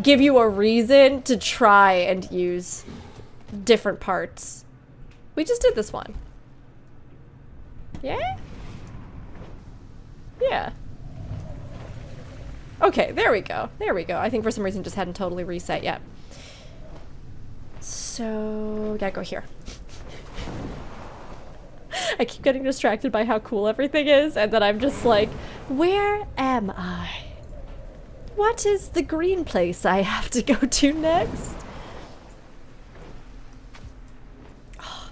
give you a reason to try and use different parts. We just did this one. Yeah? Yeah. Okay, there we go. There we go. I think for some reason it just hadn't totally reset yet. So, we gotta go here. I keep getting distracted by how cool everything is, and then I'm just like, where am I? What is the green place I have to go to next? Oh,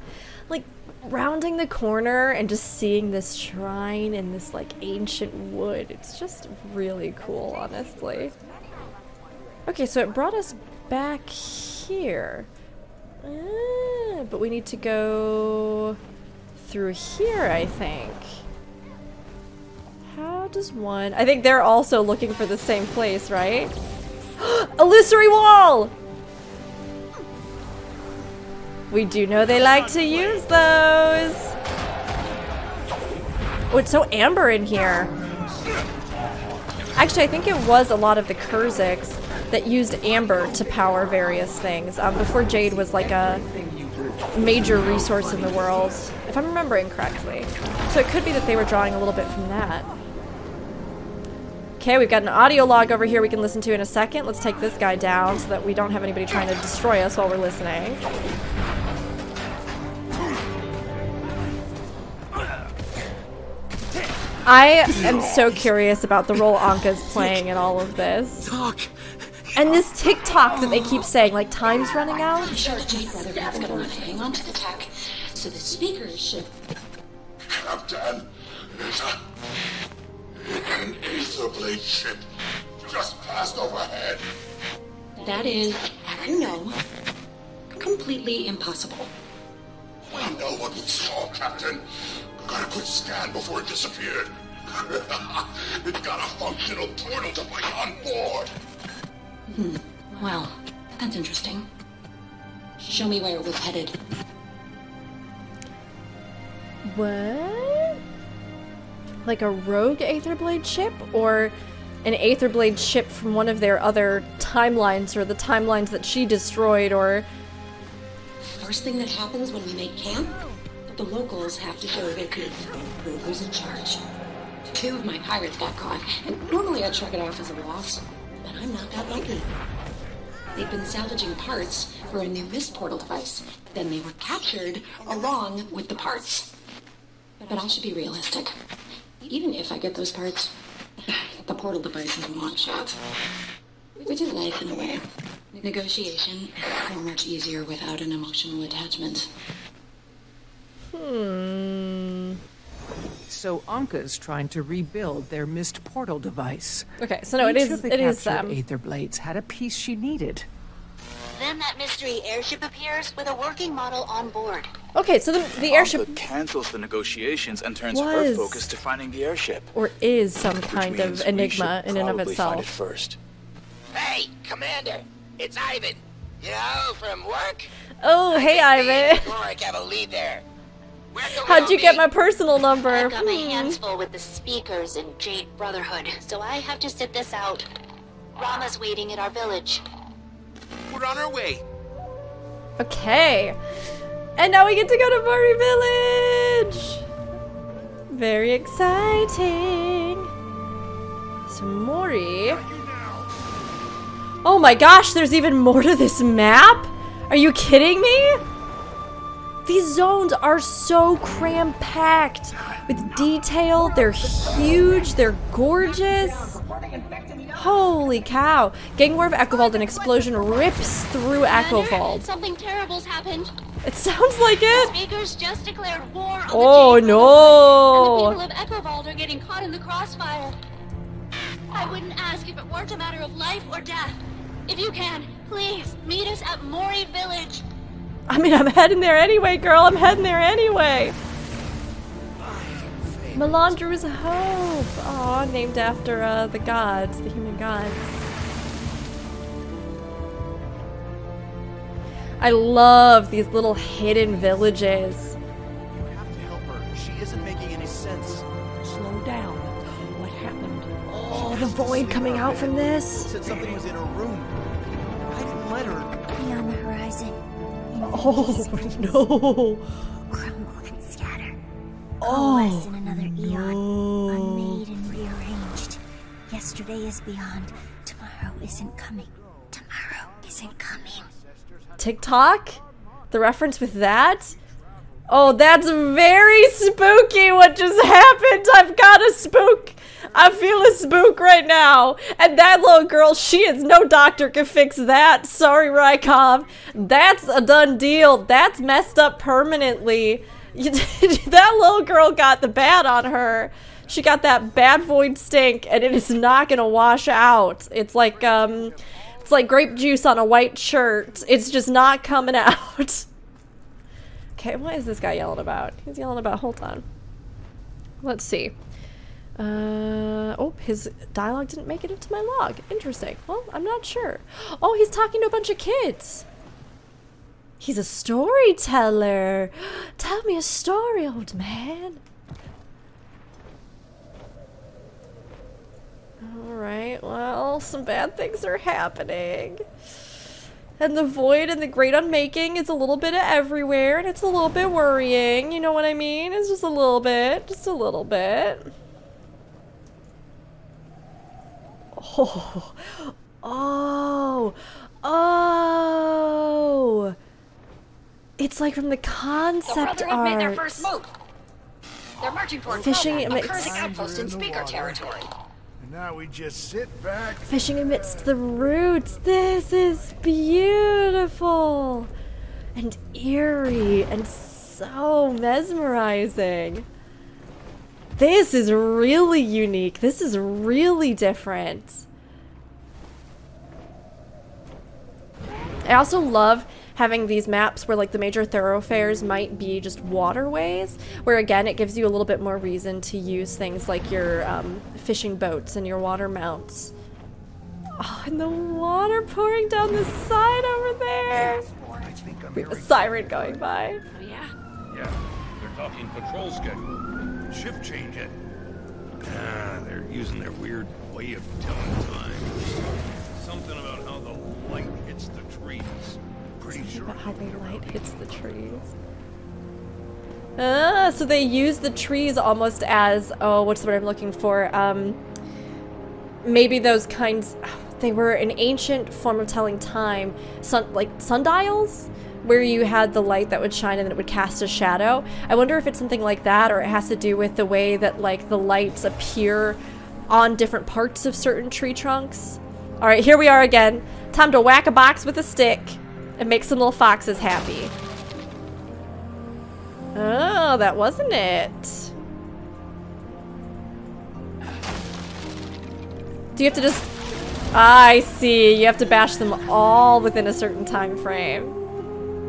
like, rounding the corner and just seeing this shrine in this, like, ancient wood. It's just really cool, honestly. Okay, so it brought us back here. But we need to go through here, I think. How does one... I think they're also looking for the same place, right? Illusory wall! We do know they like to use those. Oh, it's so amber in here. Actually, I think it was a lot of the Kurziks that used amber to power various things before Jade was like a major resource in the world, if I'm remembering correctly. So it could be that they were drawing a little bit from that. Okay, we've got an audio log over here we can listen to in a second. Let's take this guy down so that we don't have anybody trying to destroy us while we're listening. I am so curious about the role Ankka's playing in all of this. And this TikTok that they keep saying, like, time's running out. I'm sure the Jade brother has got enough to hang on to the tech, so the speakers should... Captain, there's an Aether Blade ship just passed overhead. That is, as you know, completely impossible. We know what we saw, Captain. Got a quick scan before it disappeared. It got a functional portal device on board. Well, that's interesting. Show me where it was headed. What? Like a rogue Aetherblade ship? Or an Aetherblade ship from one of their other timelines, or the timelines that she destroyed, or... First thing that happens when we make camp, the locals have to show their proof who's in charge. 2 of my pirates got caught, and normally I'd shrug it off as a loss, but I'm not that lucky. They've been salvaging parts for a new mist portal device. Then they were captured along with the parts. But I should be realistic. Even if I get those parts, the portal device is a one-shot. Which is life in a way. Negotiation is much easier without an emotional attachment. So Ankka's trying to rebuild their mist portal device. Okay, so no, it is them. Aetherblades had a piece she needed. Then that mystery airship appears with a working model on board. Okay, so the airship Ankka cancels the negotiations and turns her focus to finding the airship. Or is some kind of enigma in and of itself. Find it first. Hey, Commander, it's Ivan. You know, from work. Oh, hey, Ivan. Gorik have a lead there. How'd you get my personal number? I've got my hands full with the speakers in Jade Brotherhood, so I have to sit this out. Rama's waiting at our village. We're on our way. Okay. And now we get to go to Mori Village. Very exciting. So Mori. Oh my gosh, there's even more to this map? Are you kidding me? These zones are so cram-packed with detail. They're huge. They're gorgeous. Holy cow. Gang War of Echovald, an explosion rips through Echovald. Something terrible's happened. It sounds like it. The speakers just declared war on Oh the no. And the people of Echovald are getting caught in the crossfire. I wouldn't ask if it weren't a matter of life or death. If you can, please meet us at Mori Village. I mean, I'm heading there anyway, girl. I'm heading there anyway. Melandru's Hope. Aw, named after the gods, the human gods. I love these little hidden villages. You have to help her. She isn't making any sense. Slow down. What happened? Oh, the void coming out from this. Said something was in her room. I didn't let her. Beyond the horizon. Oh no! Crumble and scatter. Oh, Coalesce in another eon, unmade and rearranged. Yesterday is beyond. Tomorrow isn't coming. Tomorrow isn't coming. TikTok? The reference with that? Oh, that's very spooky what just happened. I've got a spook. I feel a spook right now. And that little girl, she is no doctor can fix that. Sorry, Rykov. That's a done deal. That's messed up permanently. That little girl got the bad on her. She got that bad void stink, and it is not gonna wash out. It's like grape juice on a white shirt. It's just not coming out. Okay, what is this guy yelling about? He's yelling about, hold on. Let's see. Oh, his dialogue didn't make it into my log. Interesting. Well, I'm not sure. Oh, he's talking to a bunch of kids. He's a storyteller. Tell me a story, old man. Alright, well, some bad things are happening. And the void and the great unmaking is a little bit of everywhere, and it's a little bit worrying. You know what I mean? It's just a little bit. Just a little bit. Oh. Oh. Oh. It's like from the concept art. Made their first move. They're marching toward fishing a cruising outpost in speaker territory. And now we just sit back. Fishing amidst the roots. This is beautiful and eerie and so mesmerizing. This is really unique. This is really different. I also love having these maps where like the major thoroughfares might be just waterways, where again it gives you a little bit more reason to use things like your fishing boats and your water mounts. Oh, and the water pouring down the side over there. We have a siren going by. Oh yeah? Yeah, they're talking patrol schedule. Shift change it. They're using their weird way of telling time. Something about how the light hits the trees. Pretty sure How the light hits the trees. Ah, so they use the trees almost as, oh, what's the word I'm looking for? Maybe those kinds, they were an ancient form of telling time, like sundials, where you had the light that would shine and then it would cast a shadow. I wonder if it's something like that, or it has to do with the way that like the lights appear on different parts of certain tree trunks. All right, here we are again. Time to whack a box with a stick and make some little foxes happy. Oh, that wasn't it. Do you have to just... I see. You have to bash them all within a certain time frame.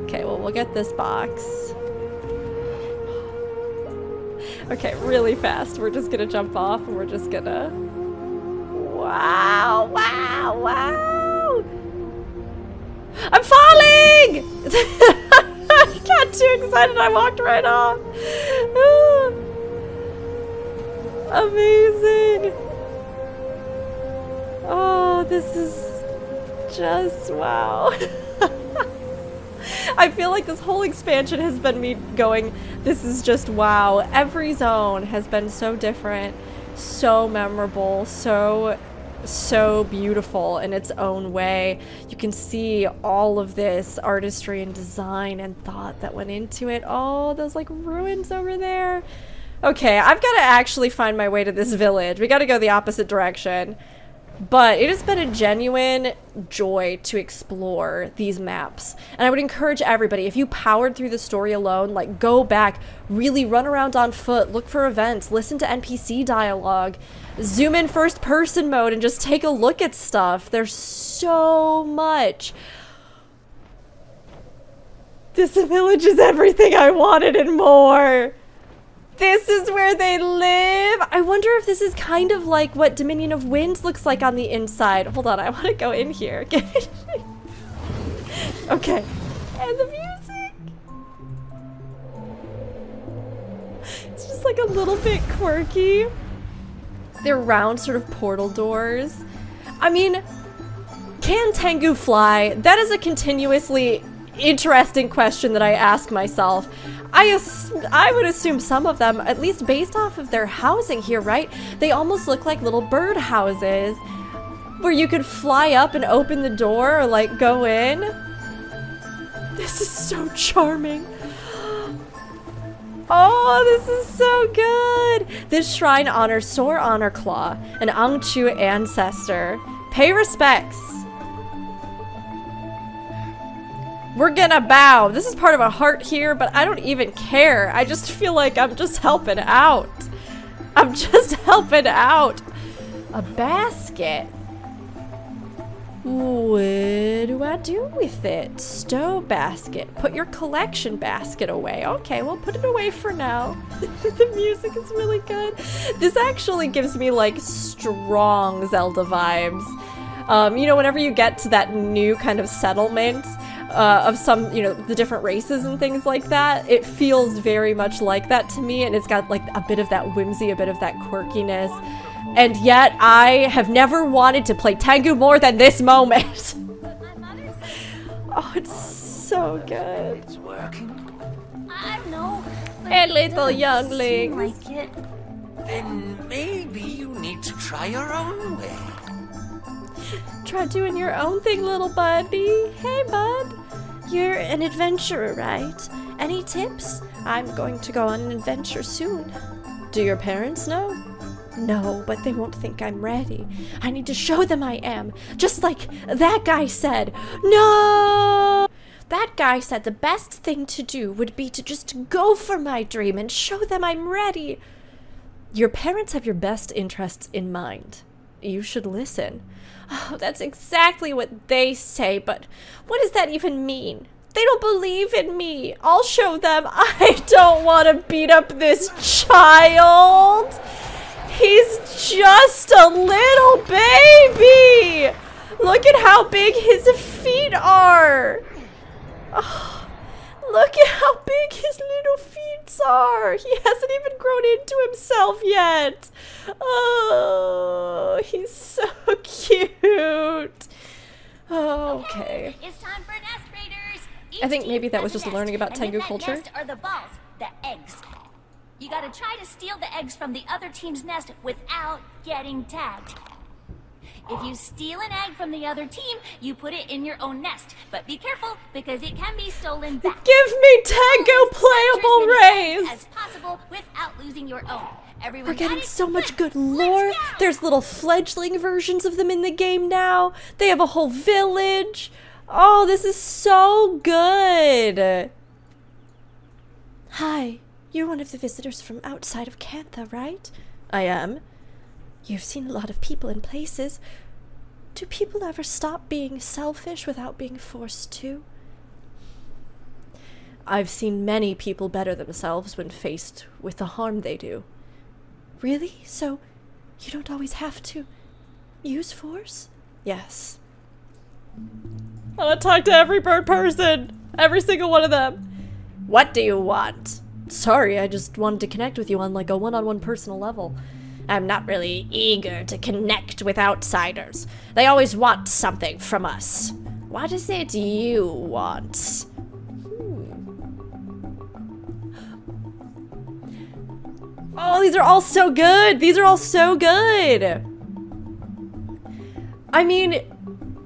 Okay, well, we'll get this box. Okay, really fast. We're just gonna jump off and we're just gonna... Wow, wow, wow! I'm falling! I got too excited, I walked right off. Amazing. Oh, this is just wow. I feel like this whole expansion has been me going, this is just wow. Every zone has been so different, so memorable, so beautiful in its own way. You can see all of this artistry and design and thought that went into it. Oh, those like ruins over there. Okay, I've got to actually find my way to this village. We got to go the opposite direction. But it has been a genuine joy to explore these maps. And I would encourage everybody, if you powered through the story alone, like go back, really run around on foot, look for events, listen to NPC dialogue, zoom in first person mode and just take a look at stuff. There's so much. This village is everything I wanted and more. This is where they live. I wonder if this is kind of like what Dominion of Winds looks like on the inside. Hold on, I want to go in here. Okay. And the music. It's just like a little bit quirky. They're round sort of portal doors. I mean, can Tengu fly? That is a continuously interesting question that I ask myself. I would assume some of them, at least based off of their housing here, right? They almost look like little bird houses where you could fly up and open the door or like go in. This is so charming. Oh, this is so good. This shrine honors Sor Honorclaw, an Angchu ancestor. Pay respects. We're gonna bow. This is part of a heart here, but I don't even care. I just feel like I'm just helping out. I'm just helping out. A basket. What do I do with it? Stow basket. Put your collection basket away. Okay, we'll put it away for now. The music is really good. This actually gives me like strong Zelda vibes. You know, whenever you get to that new kind of settlement, of some, you know, the different races and things like that, it feels very much like that to me, and it's got like a bit of that whimsy, a bit of that quirkiness, and yet I have never wanted to play Tengu more than this moment. Oh, it's so good. It's working. I know. And little younglings. Like it. Then maybe you need to try your own way. Try doing your own thing, little buddy. Hey, bud. You're an adventurer, right? Any tips? I'm going to go on an adventure soon. Do your parents know? No, but they won't think I'm ready. I need to show them I am. Just like that guy said. No! That guy said the best thing to do would be to just go for my dream and show them I'm ready. Your parents have your best interests in mind. You should listen. Oh, that's exactly what they say, but what does that even mean? They don't believe in me. I'll show them. I don't want to beat up this child. He's just a little baby. Look at how big his feet are. Oh, Look at how big his little feet are. He hasn't even grown into himself yet. Oh, he's so cute. Oh, okay. It's time for nest raiders. I think maybe that was just learning about Tengu culture. Nest are the balls, the eggs. You gotta try to steal the eggs from the other team's nest without getting tagged. If you steal an egg from the other team, you put it in your own nest. But be careful, because it can be stolen back. Give me Tengu playable rays! As possible without losing your own. We're getting so much good lore. There's little fledgling versions of them in the game now. They have a whole village. Oh, this is so good. Hi, you're one of the visitors from outside of Cantha, right? I am. You've seen a lot of people and places. Do people ever stop being selfish without being forced to? I've seen many people better themselves when faced with the harm they do. Really? So, you don't always have to use force? Yes. I want to talk to every bird person! Every single one of them! What do you want? Sorry, I just wanted to connect with you on like a one-on-one personal level. I'm not really eager to connect with outsiders. They always want something from us. What is it you want? Oh, these are all so good! These are all so good! I mean,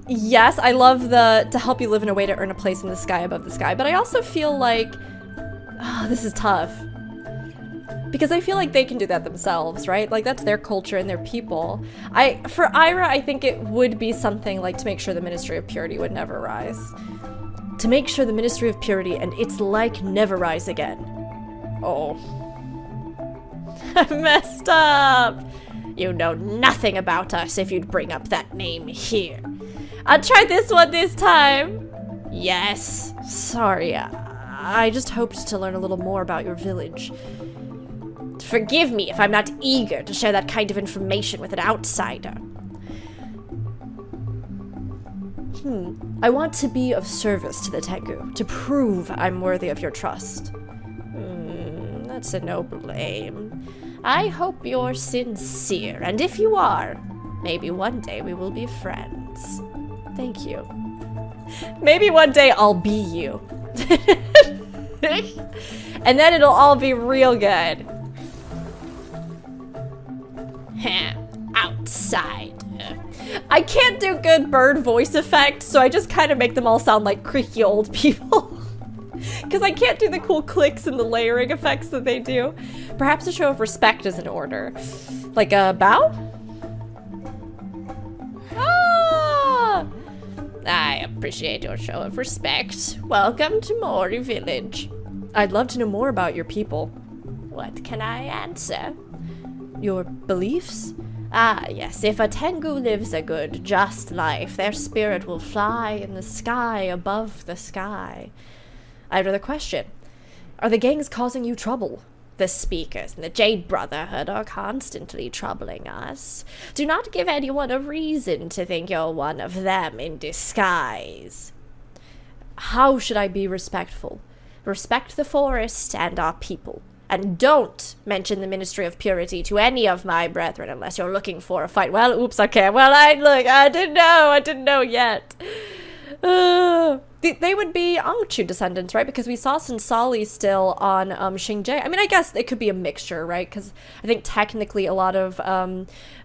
yes, I love the to help you live in a way to earn a place in the sky above the sky, but I also feel like, oh, this is tough. Because I feel like they can do that themselves, right? Like, that's their culture and their people. For Ira, I think it would be something like to make sure the Ministry of Purity would never rise. To make sure the Ministry of Purity and its like never rise again. Oh. I messed up! You know nothing about us if you'd bring up that name here. I'll try this one this time. Yes. Sorry, I just hoped to learn a little more about your village. Forgive me if I'm not eager to share that kind of information with an outsider. I want to be of service to the Tengu, to prove I'm worthy of your trust. That's a noble aim. I hope you're sincere, and if you are, maybe one day we will be friends. Thank you. Maybe one day I'll be you. And then it'll all be real good. Outside. I can't do good bird voice effects, so I just kind of make them all sound like creaky old people. Because I can't do the cool clicks and the layering effects that they do. Perhaps a show of respect is in order. Like a bow? Ah! I appreciate your show of respect. Welcome to Mori Village. I'd love to know more about your people. What can I answer? Your beliefs? Ah, yes. If a Tengu lives a good, just life, their spirit will fly in the sky above the sky. I have another question. Are the gangs causing you trouble? The Speakers and the Jade Brotherhood are constantly troubling us. Do not give anyone a reason to think you're one of them in disguise. How should I be respectful? Respect the forest and our people. And don't mention the Ministry of Purity to any of my brethren unless you're looking for a fight. Well, oops, okay. Well, I didn't know yet. They would be Angchu descendants, right? Because we saw Sinsali still on Xingje. I mean, I guess it could be a mixture, right? Because I think technically a lot of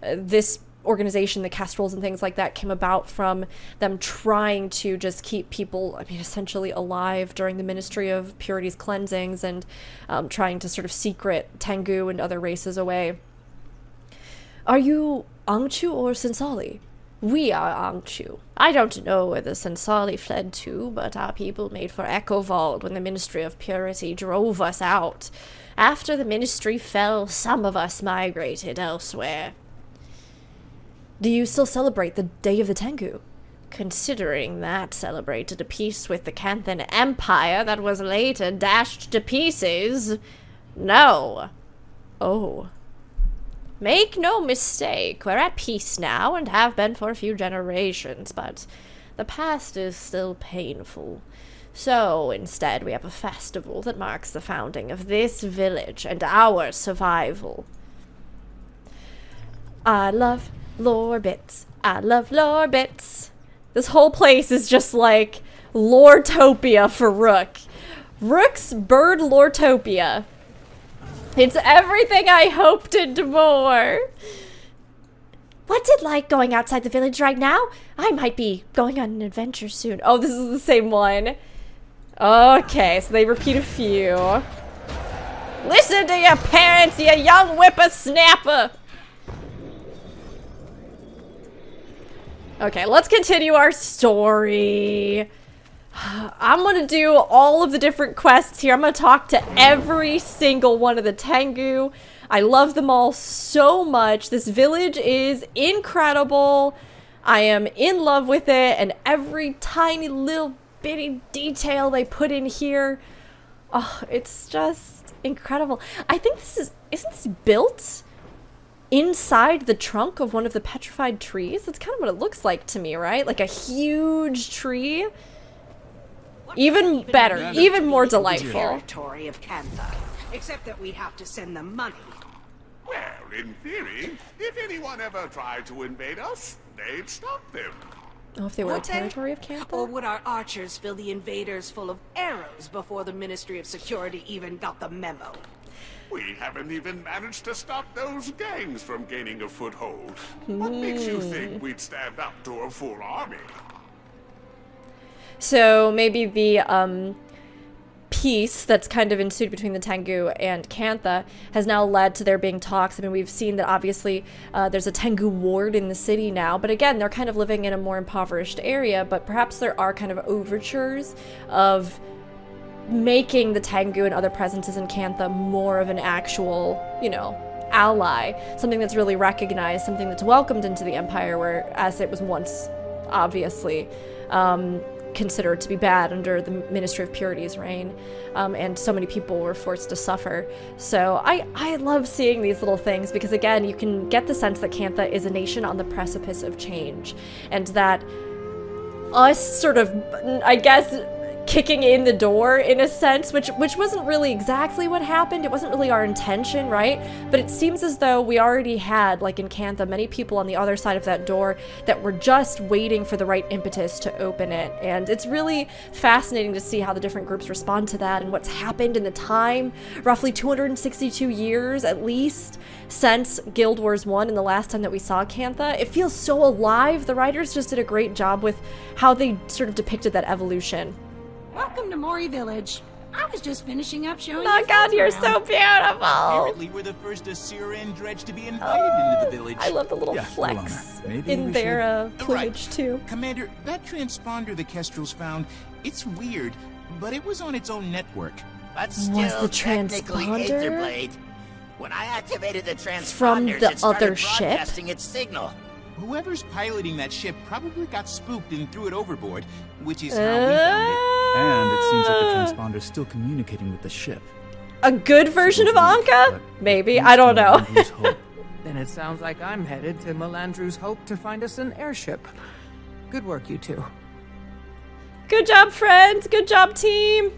this organization, the Kestrels and things like that, came about from them trying to just keep people, I mean, essentially alive during the Ministry of Purity's cleansings and trying to sort of secret Tengu and other races away. Are you Angchu or Sinsali? We are Angchu. I don't know where the Sinsali fled to, but our people made for Echovald when the Ministry of Purity drove us out. After the Ministry fell, some of us migrated elsewhere. Do you still celebrate the Day of the Tengu? Considering that celebrated a peace with the Canthan Empire that was later dashed to pieces, no. Oh. Make no mistake, we're at peace now and have been for a few generations, but the past is still painful. So instead, we have a festival that marks the founding of this village and our survival. I love lore bits. I love lore bits. This whole place is just like Loretopia for Rook. Rook's bird Loretopia. It's everything I hoped and more. What's it like going outside the village right now? I might be going on an adventure soon. Oh, this is the same one. Okay, so they repeat a few. Listen to your parents, you young whippersnapper. Okay, let's continue our story. I'm gonna do all of the different quests here. I'm gonna talk to every single one of the Tengu. I love them all so much. This village is incredible. I am in love with it, and every tiny little bitty detail they put in here. Oh, it's just incredible. I think isn't this built inside the trunk of one of the petrified trees? That's kind of what it looks like to me, right? Like a huge tree. Even better, even more delightful. Territory of Kantha, except that we'd have to send them money. Well, in theory, if anyone ever tried to invade us, they'd stop them. Oh, if they were a territory of Kantha? Or would our archers fill the invaders full of arrows before the Ministry of Security even got the memo? We haven't even managed to stop those gangs from gaining a foothold. What makes you think we'd stand up to a full army? So maybe the peace that's kind of ensued between the Tengu and Kantha has now led to there being talks. I mean, we've seen that obviously there's a Tengu ward in the city now, but again, they're kind of living in a more impoverished area, but perhaps there are kind of overtures of making the Tengu and other presences in Kantha more of an actual, you know, ally, something that's really recognized, something that's welcomed into the Empire, whereas it was once obviously considered to be bad under the Ministry of Purity's reign, and so many people were forced to suffer. So I love seeing these little things because, again, you can get the sense that Kantha is a nation on the precipice of change, and that us sort of, I guess, kicking in the door in a sense, which wasn't really exactly what happened. It wasn't really our intention, right? But it seems as though we already had, like in Kantha, many people on the other side of that door that were just waiting for the right impetus to open it. And it's really fascinating to see how the different groups respond to that and what's happened in the time, roughly 262 years at least, since Guild Wars 1 and the last time that we saw Kantha. It feels so alive. The writers just did a great job with how they sort of depicted that evolution. Welcome to Mori Village. I was just finishing up showing Oh God, you're so beautiful! Apparently we're the first Assyrian dredge to be invited into the village. I love the little flex in their plumage too. Commander, that transponder the Kestrels found, it's weird, but it was on its own network. But still, Was the technically transponder Aetherblade. When I activated the transponders, from the it started other ship? broadcasting its signal. Whoever's piloting that ship probably got spooked and threw it overboard, which is how we found it. And it seems that the transponder's still communicating with the ship. A good version of Ankka? Maybe, I don't know. Then it sounds like I'm headed to Melandru's Hope to find us an airship. Good work, you two. Good job, friends. Good job, team.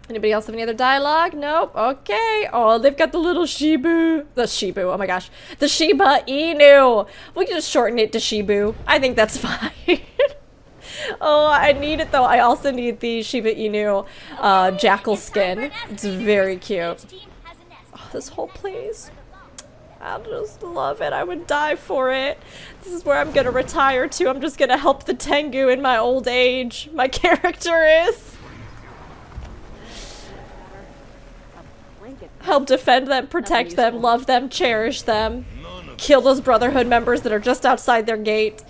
Anybody else have any other dialogue? Nope. Okay. Oh, they've got the little Shibu. The Shibu. Oh my gosh. The Shiba Inu. We can just shorten it to Shibu. I think that's fine. Oh, I need it though. I also need the Shiba Inu jackal skin. It's very cute. Oh, this whole place. I just love it. I would die for it. This is where I'm gonna retire to. I'm just gonna help the Tengu in my old age. My character is. Help defend them, protect them, love them, cherish them. Kill those Brotherhood members that are just outside their gate.